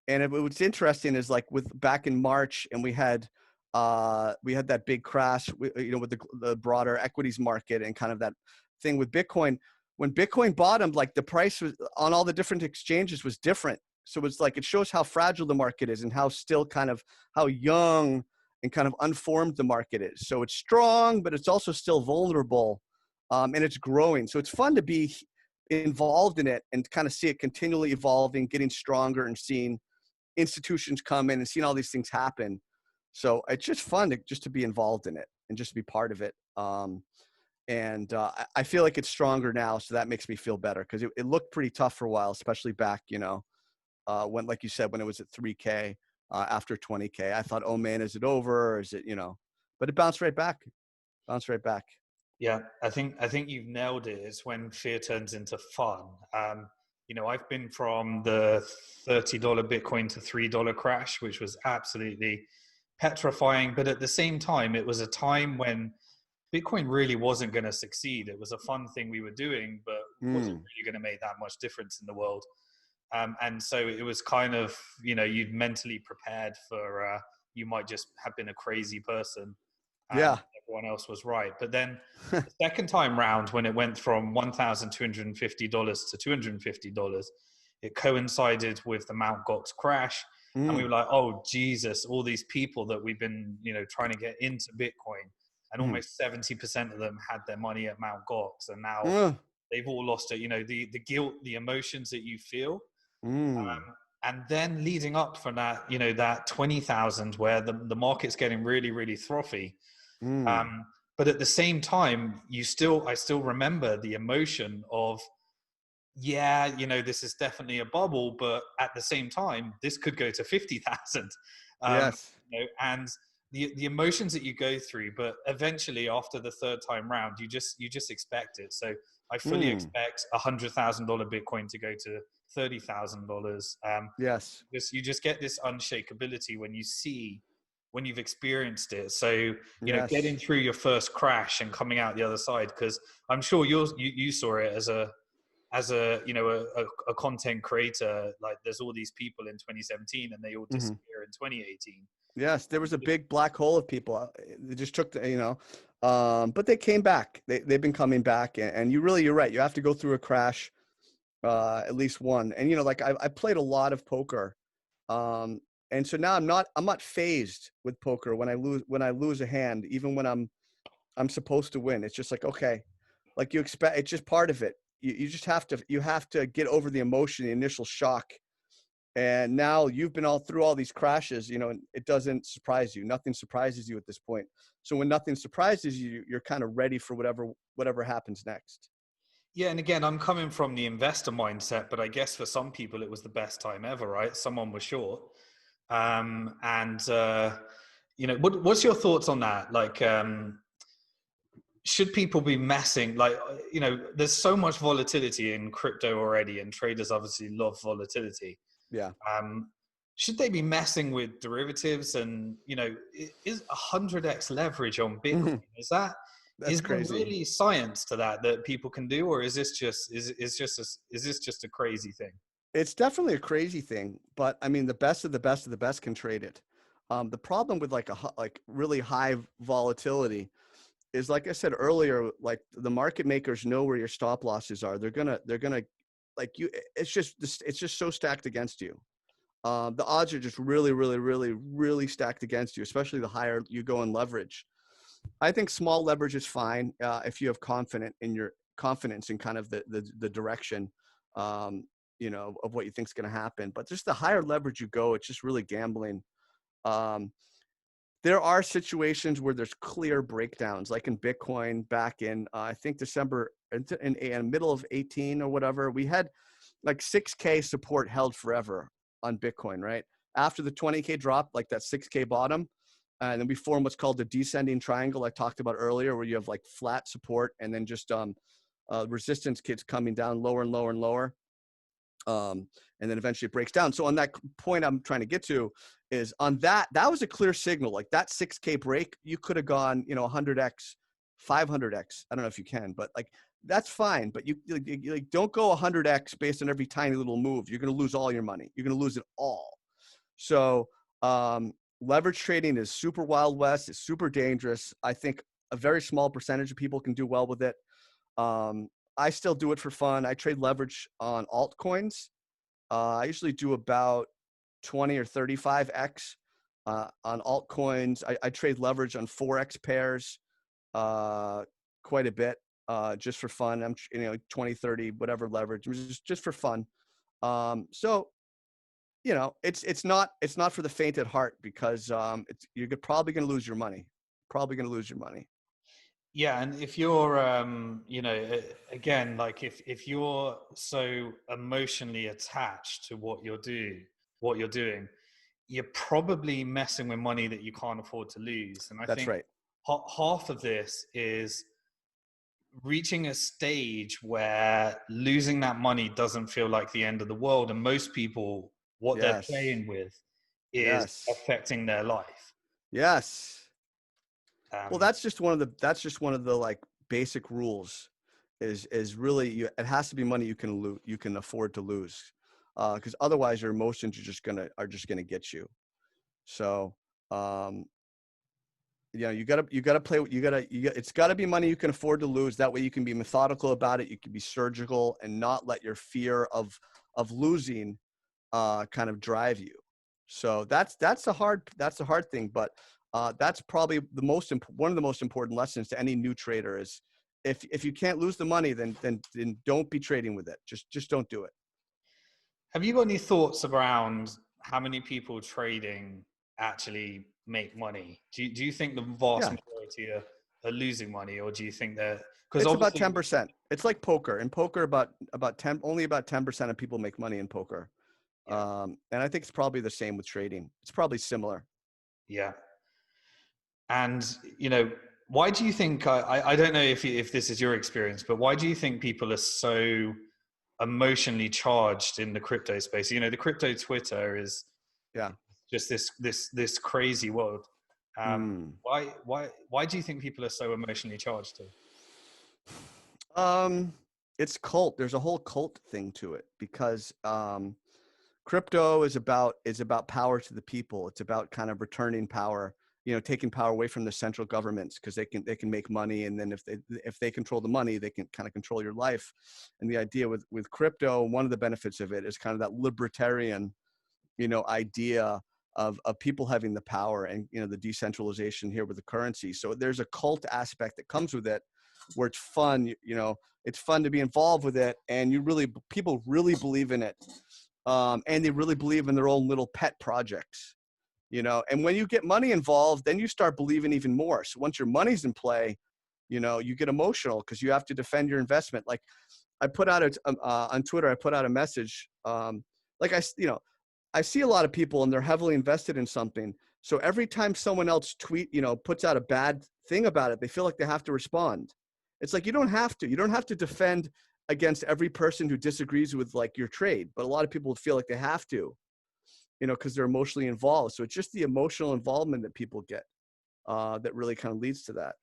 and what's interesting is like with back in March, and we had that big crash, with the broader equities market and kind of that thing with Bitcoin. When Bitcoin bottomed, like the price was on all the different exchanges was different. So it's like it shows how fragile the market is and how still kind of how young and kind of unformed the market is. So it's strong, but it's also still vulnerable, and it's growing. So it's fun to be involved in it and kind of see it continually evolving, getting stronger, and seeing institutions come in and seeing all these things happen. So it's just fun to be involved in it and just to be part of it. And I feel like it's stronger now, so that makes me feel better because it looked pretty tough for a while, especially back, when, like you said, when it was at 3K after 20K. I thought, oh man, is it over? Or is it, but it bounced right back. Bounced right back. Yeah, I think you've nailed it. It's when fear turns into fun. I've been from the $30 Bitcoin to $3 crash, which was absolutely petrifying. But at the same time, it was a time when Bitcoin really wasn't going to succeed. It was a fun thing we were doing, but wasn't Mm. really going to make that much difference in the world. And so it was kind of, you'd mentally prepared for, you might just have been a crazy person and Yeah. everyone else was right. But then the second time round, when it went from $1,250 to $250, it coincided with the Mt. Gox crash. And we Mm. were like, oh, Jesus, all these people that we've been, trying to get into Bitcoin, and Mm. almost 70% of them had their money at Mt. Gox. And now Mm. they've all lost it. The guilt, the emotions that you feel, Mm. And then leading up from that, that 20,000 where the market's getting really, really frothy. Mm. But at the same time, I still remember the emotion of, yeah, this is definitely a bubble, but at the same time, this could go to 50,000. Um, Yes. and the emotions that you go through, but eventually after the third time round, you just expect it. So I fully Mm. expect $100,000 Bitcoin to go to $30,000. Yes. You just get this unshakability when you've experienced it. So getting Yes. through your first crash and coming out the other side, because I'm sure you saw it as a content creator. Like, there's all these people in 2017 and they all Hmm. disappear in 2018. Yes, there was a big black hole of people. They just took but they came back. They've been coming back, and you're right. You have to go through a crash, at least one. And like I played a lot of poker, and so now I'm not phased with poker when I lose a hand, even when I'm supposed to win. It's just like, okay, like you expect. It's just part of it. You just have to get over the emotion, the initial shock. And now you've been all through all these crashes, and it doesn't surprise you. Nothing surprises you at this point. So when nothing surprises you, you're kind of ready for whatever happens next. Yeah, and again, I'm coming from the investor mindset, but I guess for some people it was the best time ever, right? Someone was short. And what's your thoughts on that? Like, should people be messing, like, there's so much volatility in crypto already, and traders obviously love volatility. Yeah. um, should they be messing with derivatives? And is 100x leverage on Bitcoin, Mhm. That's is there crazy. really science to that people can do, or is this just is this just a crazy thing? It's definitely a crazy thing, but I mean, the best of the best of the best can trade it. The problem with like really high volatility is, like I said earlier, like the market makers know where your stop losses are. They're gonna like you. It's just so stacked against you. The odds are just really, really, really, really stacked against you, especially the higher you go in leverage. I think small leverage is fine if you have confidence in kind of the direction, um, of what you think is going to happen. But just the higher leverage you go, it's just really gambling. Um, there are situations where there's clear breakdowns, like in Bitcoin back in I think December in middle of 18 or whatever. We had like 6K support held forever on Bitcoin, right? After the 20K drop, like that 6K bottom, and then we form what's called the descending triangle I talked about earlier, where you have like flat support and then just resistance kits coming down lower and lower and lower. And then eventually it breaks down. So on that point I'm trying to get to is on that was a clear signal. Like that 6K break, you could have gone, 100x, 500x. I don't know if you can, but like that's fine. But you don't go 100x based on every tiny little move. You're going to lose all your money. You're going to lose it all. So leverage trading is super wild west. It's super dangerous. I think a very small percentage of people can do well with it. I still do it for fun. I trade leverage on altcoins. I usually do about 20 or 35x on altcoins. I trade leverage on Forex pairs quite a bit just for fun. I'm 20, 30, whatever leverage, just for fun. So it's not for the faint at heart because you're probably going to lose your money. Probably going to lose your money. Yeah, and if you're again, like if you're so emotionally attached to what you're doing, you're probably messing with money that you can't afford to lose. And I That's think right. half of this is reaching a stage where losing that money doesn't feel like the end of the world, and most people, what they're Yes. playing with is Yes. affecting their life. Yes. Well, um, that's just one of the like basic rules is really it has to be money you can afford to lose. Because otherwise your emotions are just gonna get you. So um you gotta play it's gotta be money you can afford to lose. That way you can be methodical about it, you can be surgical and not let your fear of losing kind of drive you. So that's a hard thing, but that's probably one of the most important lessons to any new trader is if you can't lose the money, then don't be trading with it. Just don't do it. Have you got any thoughts around how many people trading actually make money? Do you think the vast Yeah, majority are losing money, or do you think that, because it's about obviously, 10%. It's like poker. In poker, about 10, only about 10% of people make money in poker. yeah, And I think it's probably the same with trading. It's probably similar. yeah. And, why do you think, I don't know if this is your experience, but why do you think people are so emotionally charged in the crypto space? The crypto Twitter is Yeah. just this crazy world. Mm. Why do you think people are so emotionally charged to? Um, it's cult. There's a whole cult thing to it because crypto is about power to the people. It's about kind of returning power, taking power away from the central governments because they can make money, and then if they control the money, they can kind of control your life. And the idea with crypto, one of the benefits of it is kind of that libertarian, idea of people having the power and the decentralization here with the currency. So there's a cult aspect that comes with it, where it's fun. It's fun to be involved with it, and people really believe in it, and they really believe in their own little pet projects. And when you get money involved, then you start believing even more. So once your money's in play, you get emotional because you have to defend your investment. Like I put out on Twitter, I put out a message. Like I see a lot of people and they're heavily invested in something. So every time someone else puts out a bad thing about it, they feel like they have to respond. It's like, you don't have to. You don't have to defend against every person who disagrees with like your trade. But a lot of people feel like they have to, because they're emotionally involved. So it's just the emotional involvement that people get that really kind of leads to that.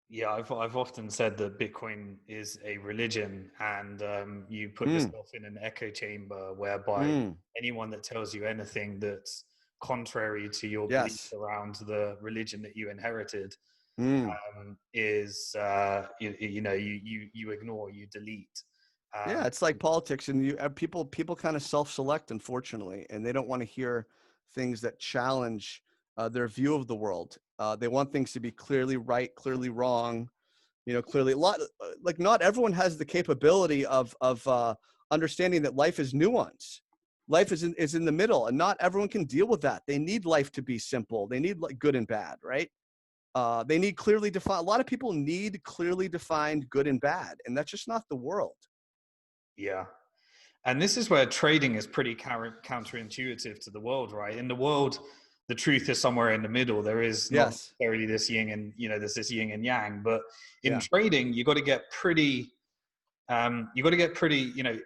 Yeah, I've often said that Bitcoin is a religion, and you put Mm, yourself in an echo chamber whereby mm, anyone that tells you anything that's contrary to your belief yes. around the religion that you inherited Mm. is you ignore, you delete. Yeah, Um, it's like politics, and people kind of self-select, unfortunately, and they don't want to hear things that challenge their view of the world. They want things to be clearly right, clearly wrong. Clearly a lot. Like not everyone has the capability of understanding that life is nuance. Life is in the middle, and not everyone can deal with that. They need life to be simple. They need like good and bad, right? They need clearly defined. A lot of people need clearly defined good and bad, and that's just not the world. yeah. And this is where trading is pretty counterintuitive to the world, right? In the world, the truth is somewhere in the middle. There is not Yes. necessarily this yin and, there's this yin and yang. But in Yeah. trading, you got to get pretty,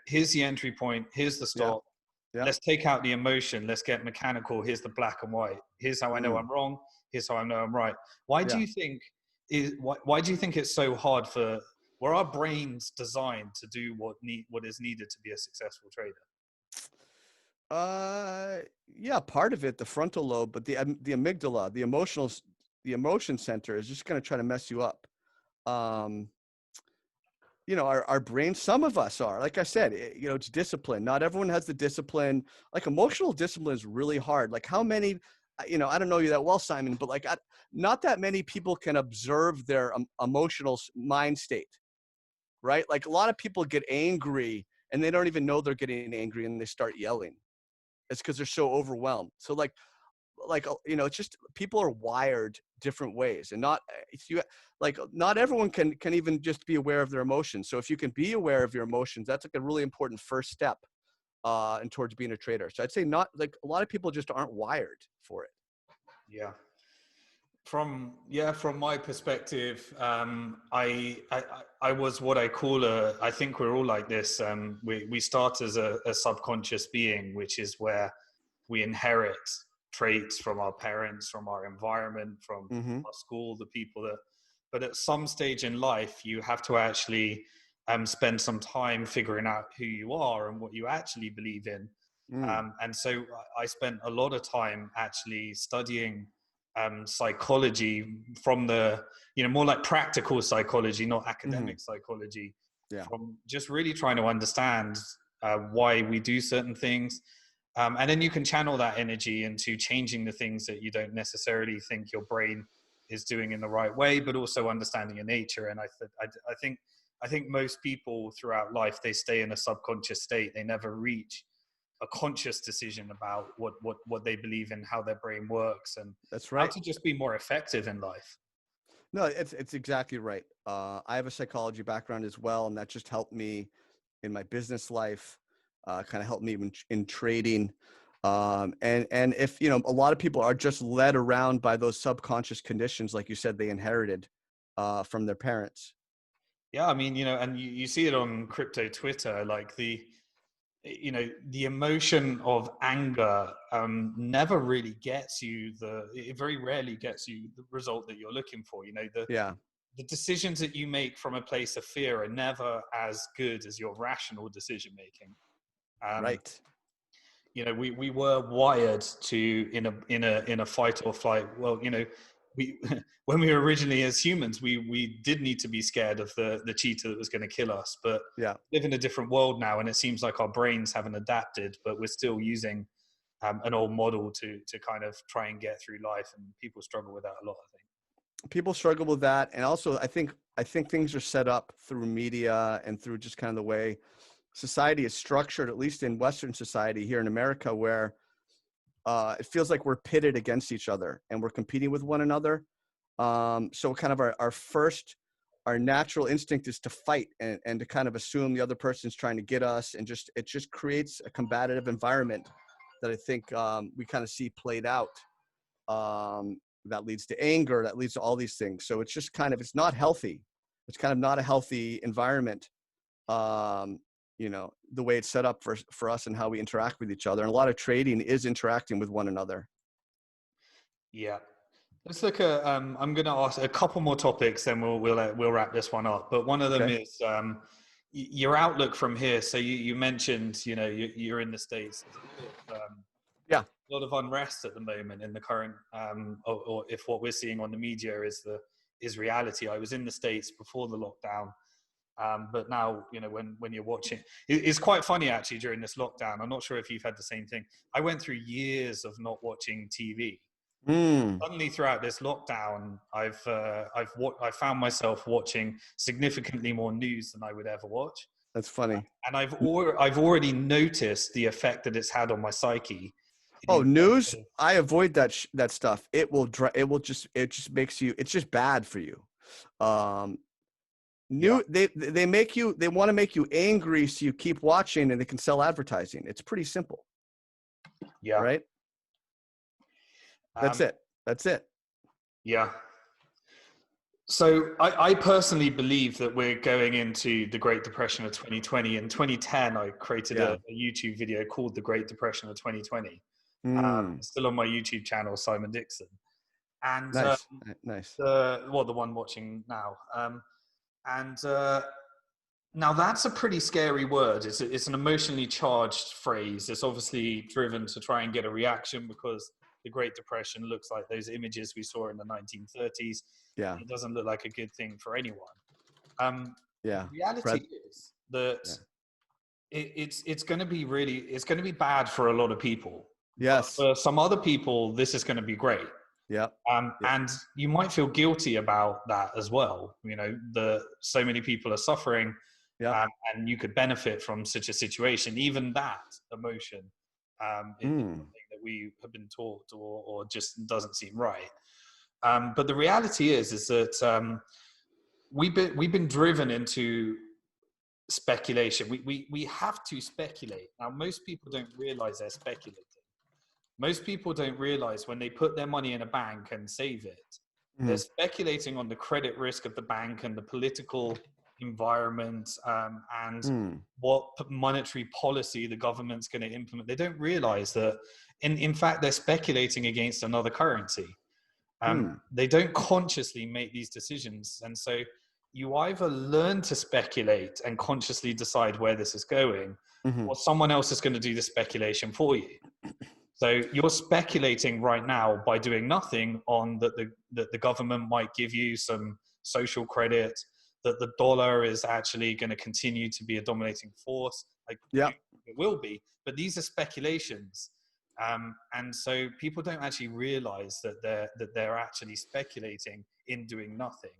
here's the entry point, here's the Yeah. stop. Yeah. Let's take out the emotion. Let's get mechanical. Here's the black and white. Here's how I know Mm, I'm wrong. Here's how I know I'm right. Why do yeah. you think why do you think it's so hard were our brains designed to do what is needed to be a successful trader? Uh, yeah, part of it, the frontal lobe, but the amygdala, the emotion center is just going to try to mess you up. Um, our brains, some of us are, like I said, it's discipline. Not everyone has the discipline. Like emotional discipline is really hard. Like how many, I don't know you that well, Simon, but like not that many people can observe their emotional mind state, right? Like a lot of people get angry and they don't even know they're getting angry and they start yelling. It's because they're so overwhelmed. So it's just people are wired different ways, and not everyone can even just be aware of their emotions. So if you can be aware of your emotions, that's like a really important first step and towards being a trader. So I'd say not like a lot of people just aren't wired for it. Yeah. From my perspective, I was what I call I think we're all like this. We start as a subconscious being, which is where we inherit traits from our parents, from our environment, from Mm-hmm. our school, the people that. But at some stage in life, you have to actually spend some time figuring out who you are and what you actually believe in. Mm. And so I spent a lot of time actually studying psychology from the, more like practical psychology, not Mm-hmm. academic psychology, Yeah. from just really trying to understand why we do certain things. And then you can channel that energy into changing the things that you don't necessarily think your brain is doing in the right way, but also understanding your nature. And I think most people throughout life, they stay in a subconscious state. They never reach a conscious decision about what they believe in, how their brain works, and That's how right. to just be more effective in life. No, it's exactly right. I have a psychology background as well, and that just helped me in my business life, kind of helped me in trading. And if, you know, a lot of people are just led around by those subconscious conditions, like you said, they inherited from their parents. Yeah, I mean, and you see it on crypto Twitter, like the emotion of anger never really gets you it very rarely gets you the result that you're looking for. Yeah, The decisions that you make from a place of fear are never as good as your rational decision making. Um, right. we were wired to in a fight or flight. Well, we when we were originally as humans, we did need to be scared of the cheetah that was going to kill us. But Yeah. we live in a different world now, and it seems like our brains haven't adapted, but we're still using an old model to kind of try and get through life, and people struggle with that a lot, I think. People struggle with that. And also I think things are set up through media and through just kind of the way society is structured, at least in Western society here in America, where it feels like we're pitted against each other and we're competing with one another. So kind of our natural instinct is to fight and to kind of assume the other person's trying to get us, and it just creates a combative environment that I think we kind of see played out. That leads to anger, that leads to all these things. So it's just kind of, it's not healthy. It's kind of not a healthy environment. The way it's set up for us and how we interact with each other. And a lot of trading is interacting with one another. Yeah. Let's look at. I'm going to ask a couple more topics, then we'll wrap this one up. But one of them Okay. is your outlook from here. So you mentioned, you're in the States. There's Yeah. a lot of unrest at the moment in the current, or if what we're seeing on the media is reality. I was in the States before the lockdown, but now, when you're watching, it's quite funny actually during this lockdown. I'm not sure if you've had the same thing. I went through years of not watching TV. Mm, Suddenly throughout this lockdown, I found myself watching significantly more news than I would ever watch, that's funny. and I've already noticed the effect that it's had on my psyche. Oh, In news. terms of, I avoid that stuff. It just makes you, it's just bad for you. Um, yeah, they want to make you angry so you keep watching and they can sell advertising. It's pretty simple, yeah, right? That's um, it. That's it. yeah. So I personally believe that we're going into the Great Depression of 2020. In 2010, I created Yeah. a YouTube video called "The Great Depression of 2020." Mm, It's still on my YouTube channel, Simon Dixon, and nice. Nice. the one watching now. And now that's a pretty scary word. It's an emotionally charged phrase. It's obviously driven to try and get a reaction because the Great Depression looks like those images we saw in the 1930s. Yeah. It doesn't look like a good thing for anyone. Um, Yeah. the reality Fred. is that Yeah. it's going to be it's going to be bad for a lot of people, but Yes. for some other people, this is going to be great. Yep. Yep. And you might feel guilty about that as well. So many people are suffering, Yep. and you could benefit from such a situation. Even that emotion is Mm, something that we have been taught, or just doesn't seem right. But the reality is that we've been driven into speculation. We have to speculate. Now, most people don't realize they're speculating. Most people don't realize when they put their money in a bank and save it, they're mm, speculating on the credit risk of the bank and the political environment, and mm, what monetary policy the government's going to implement. They don't realize that, in fact, they're speculating against another currency. mm, They don't consciously make these decisions. And so you either learn to speculate and consciously decide where this is going, mm-hmm. or someone else is going to do the speculation for you. So you're speculating right now by doing nothing on that the government might give you some social credit, that the dollar is actually going to continue to be a dominating force. Like Yep. it will be, but these are speculations. And so people don't actually realize that they're actually speculating in doing nothing,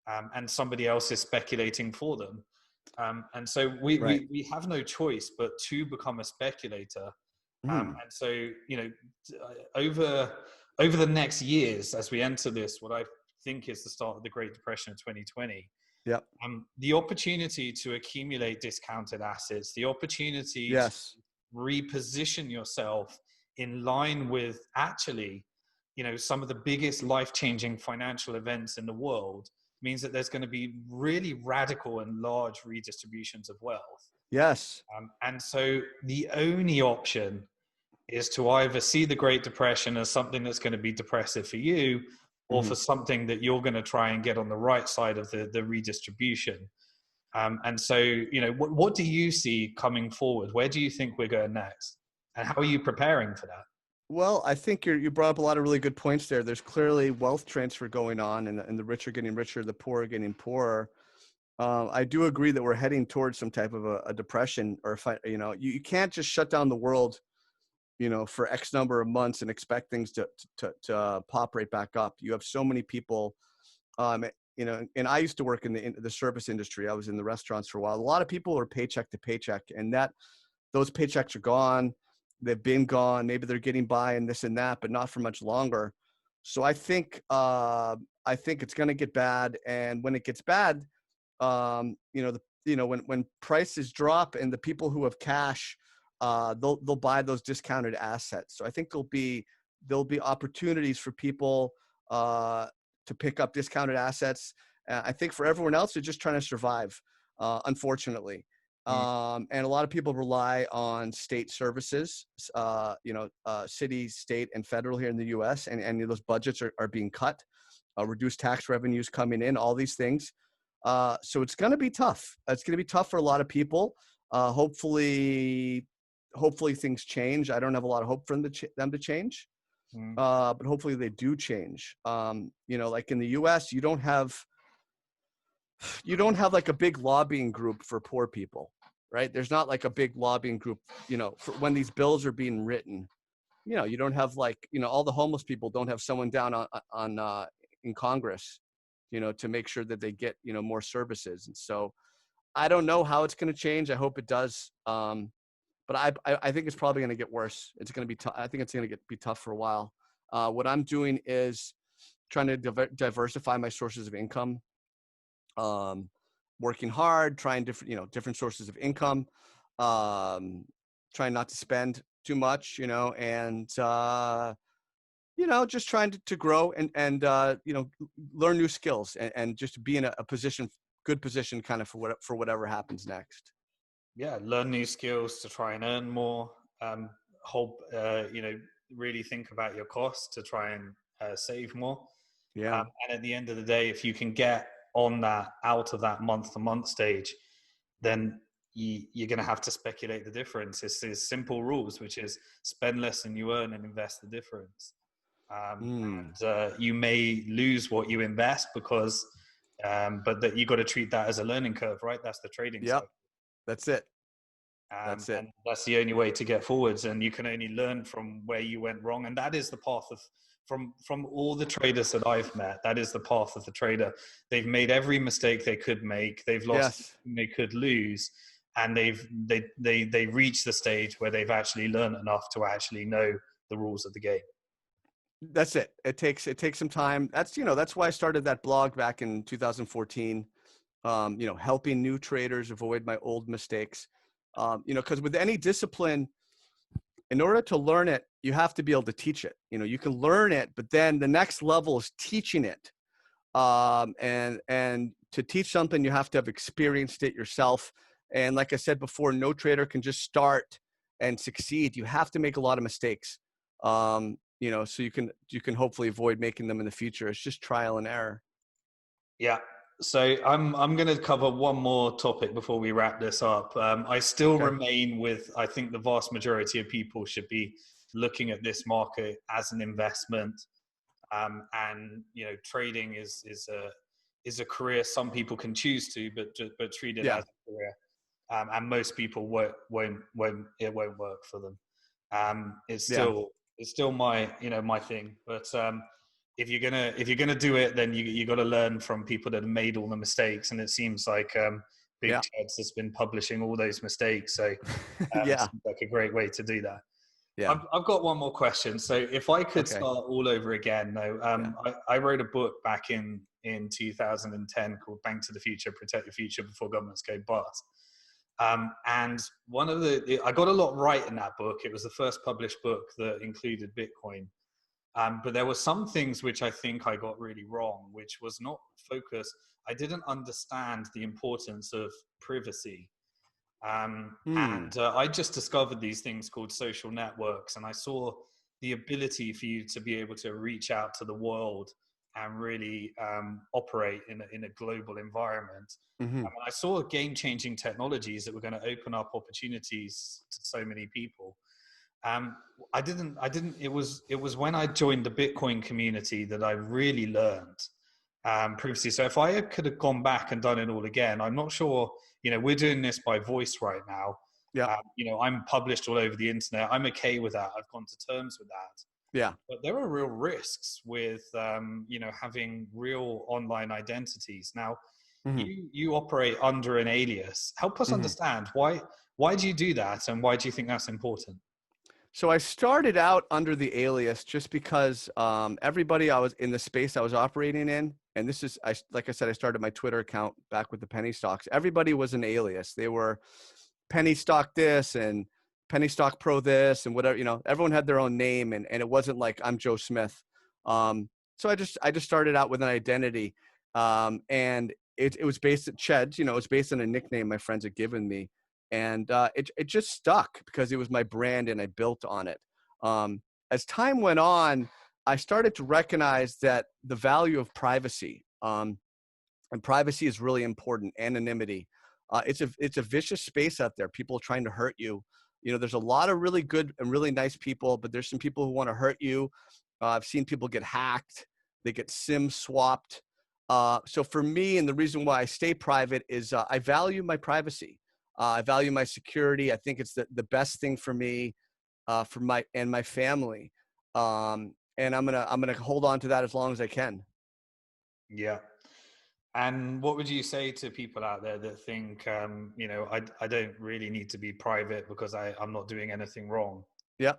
and somebody else is speculating for them. And so we, Right. we have no choice but to become a speculator. Mm. And so, you know, over the next years, as we enter this, what I think is the start of the Great Depression of 2020, Yep. the opportunity to accumulate discounted assets, the opportunity to Yes. reposition yourself in line with actually, you know, some of the biggest life-changing financial events in the world means that there's going to be really radical and large redistributions of wealth. Yes. And so the only option is to either see the Great Depression as something that's going to be depressive for you, or Hmm. for something that you're going to try and get on the right side of the redistribution. And so, you know, what do you see coming forward? Where do you think we're going next? And how are you preparing for that? Well, I think you brought up a lot of really good points there. There's clearly wealth transfer going on, and the rich are getting richer, the poor are getting poorer. I do agree that we're heading towards some type of a depression, or if you know, you can't just shut down the world, you know, for X number of months and expect things to pop right back up. You have so many people, you know, and I used to work in the service industry. I was in the restaurants for a while. A lot of people are paycheck to paycheck, and those paychecks are gone. They've been gone. Maybe they're getting by and this and that, but not for much longer. So I think it's going to get bad, and when it gets bad, you know, when prices drop and the people who have cash, they'll buy those discounted assets. So I think there'll be opportunities for people to pick up discounted assets. I think for everyone else, they're just trying to survive, unfortunately. Mm. And a lot of people rely on state services, you know, city, state, and federal here in the U.S. And those budgets are being cut, reduced tax revenues coming in, all these things. So it's going to be tough. It's going to be tough for a lot of people. Hopefully things change. I don't have a lot of hope for them to change, Mm. but hopefully they do change. You know, like in the U.S., you don't have like a big lobbying group for poor people, right? There's not like a big lobbying group, you know, for when these bills are being written. You know, you don't have like, you know, all the homeless people don't have someone down on in Congress, you know, to make sure that they get, you know, more services. And so I don't know how it's going to change. I hope it does. But I think it's probably going to get worse. It's going to be tough. I think it's going to be tough for a while. What I'm doing is trying to diversify my sources of income, working hard, trying different sources of income, trying not to spend too much, you know, and you know, just trying to grow and you know, learn new skills and just be in a good position kind of for whatever happens next. Yeah, learn new skills to try and earn more. Hope, you know, really think about your costs to try and save more. Yeah. And at the end of the day, if you can get on that, out of that month to month stage, then you're going to have to speculate the difference. It's simple rules, which is spend less than you earn and invest the difference. Mm. And you may lose what you invest because, but that you got to treat that as a learning curve, right? That's the trading Yep. cycle. That's it. That's it. And that's the only way to get forwards, and you can only learn from where you went wrong, and that is the path of from all the traders that I've met. That is the path of the trader. They've made every mistake they could make, they've lost Yes. everything they could lose, and they reached the stage where they've actually learned enough to actually know the rules of the game. That's it. It takes some time. That's, you know, that's why I started that blog back in 2014. You know, helping new traders avoid my old mistakes. You know, because with any discipline, in order to learn it, you have to be able to teach it. You know, you can learn it, but then the next level is teaching it. And to teach something, you have to have experienced it yourself. And like I said before, no trader can just start and succeed. You have to make a lot of mistakes. You know, so you can hopefully avoid making them in the future. It's just trial and error. Yeah. So I'm going to cover one more topic before we wrap this up. I still Okay. remain with, I think the vast majority of people should be looking at this market as an investment. And you know, trading is a career some people can choose to, but treat it Yeah. as a career. And most people it won't work for them. It's Yeah. still my, you know, my thing. But if you're gonna do it, then you got to learn from people that have made all the mistakes. And it seems like Big Yeah. Chad's has been publishing all those mistakes. So it Yeah. seems like a great way to do that. Yeah. I've got one more question. So if I could Okay. start all over again, though, Yeah. I wrote a book back in 2010 called Bank to the Future, Protect the Future Before Governments Go Bust. And one of I got a lot right in that book. It was the first published book that included Bitcoin. But there were some things which I think I got really wrong, which was not focus. I didn't understand the importance of privacy. Hmm. I just discovered these things called social networks, and I saw the ability for you to be able to reach out to the world and really operate in a global environment. Mm-hmm. And I saw game-changing technologies that were going to open up opportunities to so many people. Um, it was when I joined the Bitcoin community that I really learned previously. So if I could have gone back and done it all again, I'm not sure, we're doing this by voice right now. Yeah. I'm published all over the internet. I'm okay with that. I've gone to terms with that. Yeah. But there are real risks with, having real online identities. Now, Mm-hmm. you operate under an alias. Help us Mm-hmm. understand why do you do that, and why do you think that's important? So I started out under the alias just because everybody I was in the space I was operating in, and this is, like I said, I started my Twitter account back with the penny stocks. Everybody was an alias. They were penny stock this and penny stock pro this and whatever, everyone had their own name, and it wasn't like I'm Joe Smith. So I just started out with an identity, and it was based at Ched's. It was based on a nickname my friends had given me, and it just stuck because it was my brand and I built on it. As time went on, I started to recognize that the value of privacy, and privacy is really important. Anonymity. It's a vicious space out there. People trying to hurt you. There's a lot of really good and really nice people, but there's some people who want to hurt you. I've seen people get hacked. They get SIM swapped. So for me, and the reason why I stay private is I value my privacy. I value my security. I think it's the best thing for me, for my family. And I'm gonna hold on to that as long as I can. Yeah. And what would you say to people out there that think, I don't really need to be private because I'm not doing anything wrong? Yeah,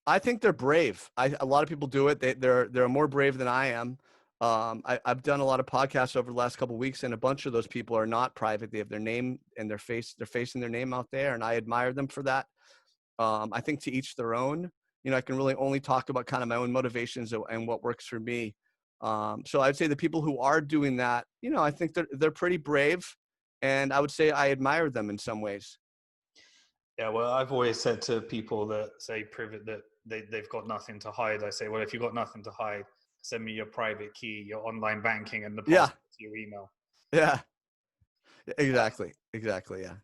I think they're brave. A lot of people do it. They're more brave than I am. I've done a lot of podcasts over the last couple of weeks, and a bunch of those people are not private. They have their name and their face. They're facing their name out there, and I admire them for that. I think to each their own. I can really only talk about kind of my own motivations and what works for me. So I'd say the people who are doing that, I think they're pretty brave, and I would say I admire them in some ways. Yeah, well, I've always said to people that say private that they've got nothing to hide. I say, well, if you've got nothing to hide, send me your private key, your online banking, and the Yeah, password to your email. yeah, exactly, exactly, yeah.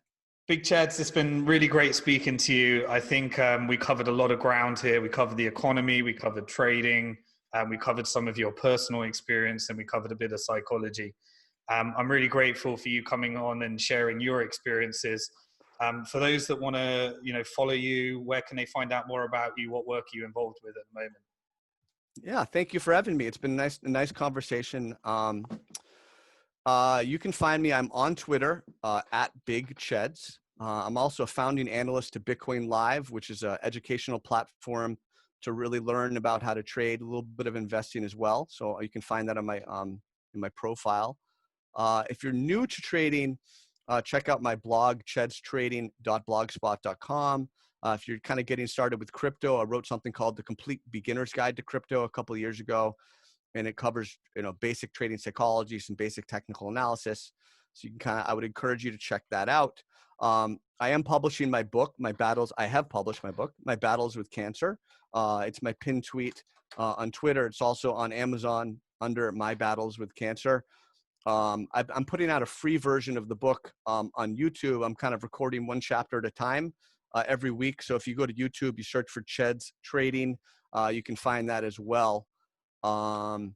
Big Chads, it's been really great speaking to you. I think we covered a lot of ground here. We covered the economy, we covered trading, we covered some of your personal experience, and we covered a bit of psychology. I'm really grateful for you coming on and sharing your experiences. For those that want to, follow you, where can they find out more about you? What work are you involved with at the moment? Yeah, thank you for having me. It's been a nice conversation. You can find me. I'm on Twitter at Big Cheds. I'm also a founding analyst to Bitcoin Live, which is an educational platform to really learn about how to trade, a little bit of investing as well. So you can find that on my in my profile. If you're new to trading, check out my blog, chedstrading.blogspot.com. If you're kind of getting started with crypto, I wrote something called The Complete Beginner's Guide to Crypto a couple of years ago, and it covers basic trading psychology, some basic technical analysis. So you can I would encourage you to check that out. I am publishing my book, I have published my book, My Battles with Cancer. It's my pinned tweet on Twitter. It's also on Amazon under My Battles with Cancer. I'm putting out a free version of the book on YouTube. I'm kind of recording one chapter at a time every week. So if you go to YouTube, you search for Ched's Trading, you can find that as well. And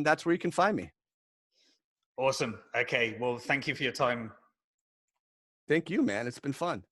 that's where you can find me. Awesome. Okay. Well, thank you for your time. Thank you, man. It's been fun.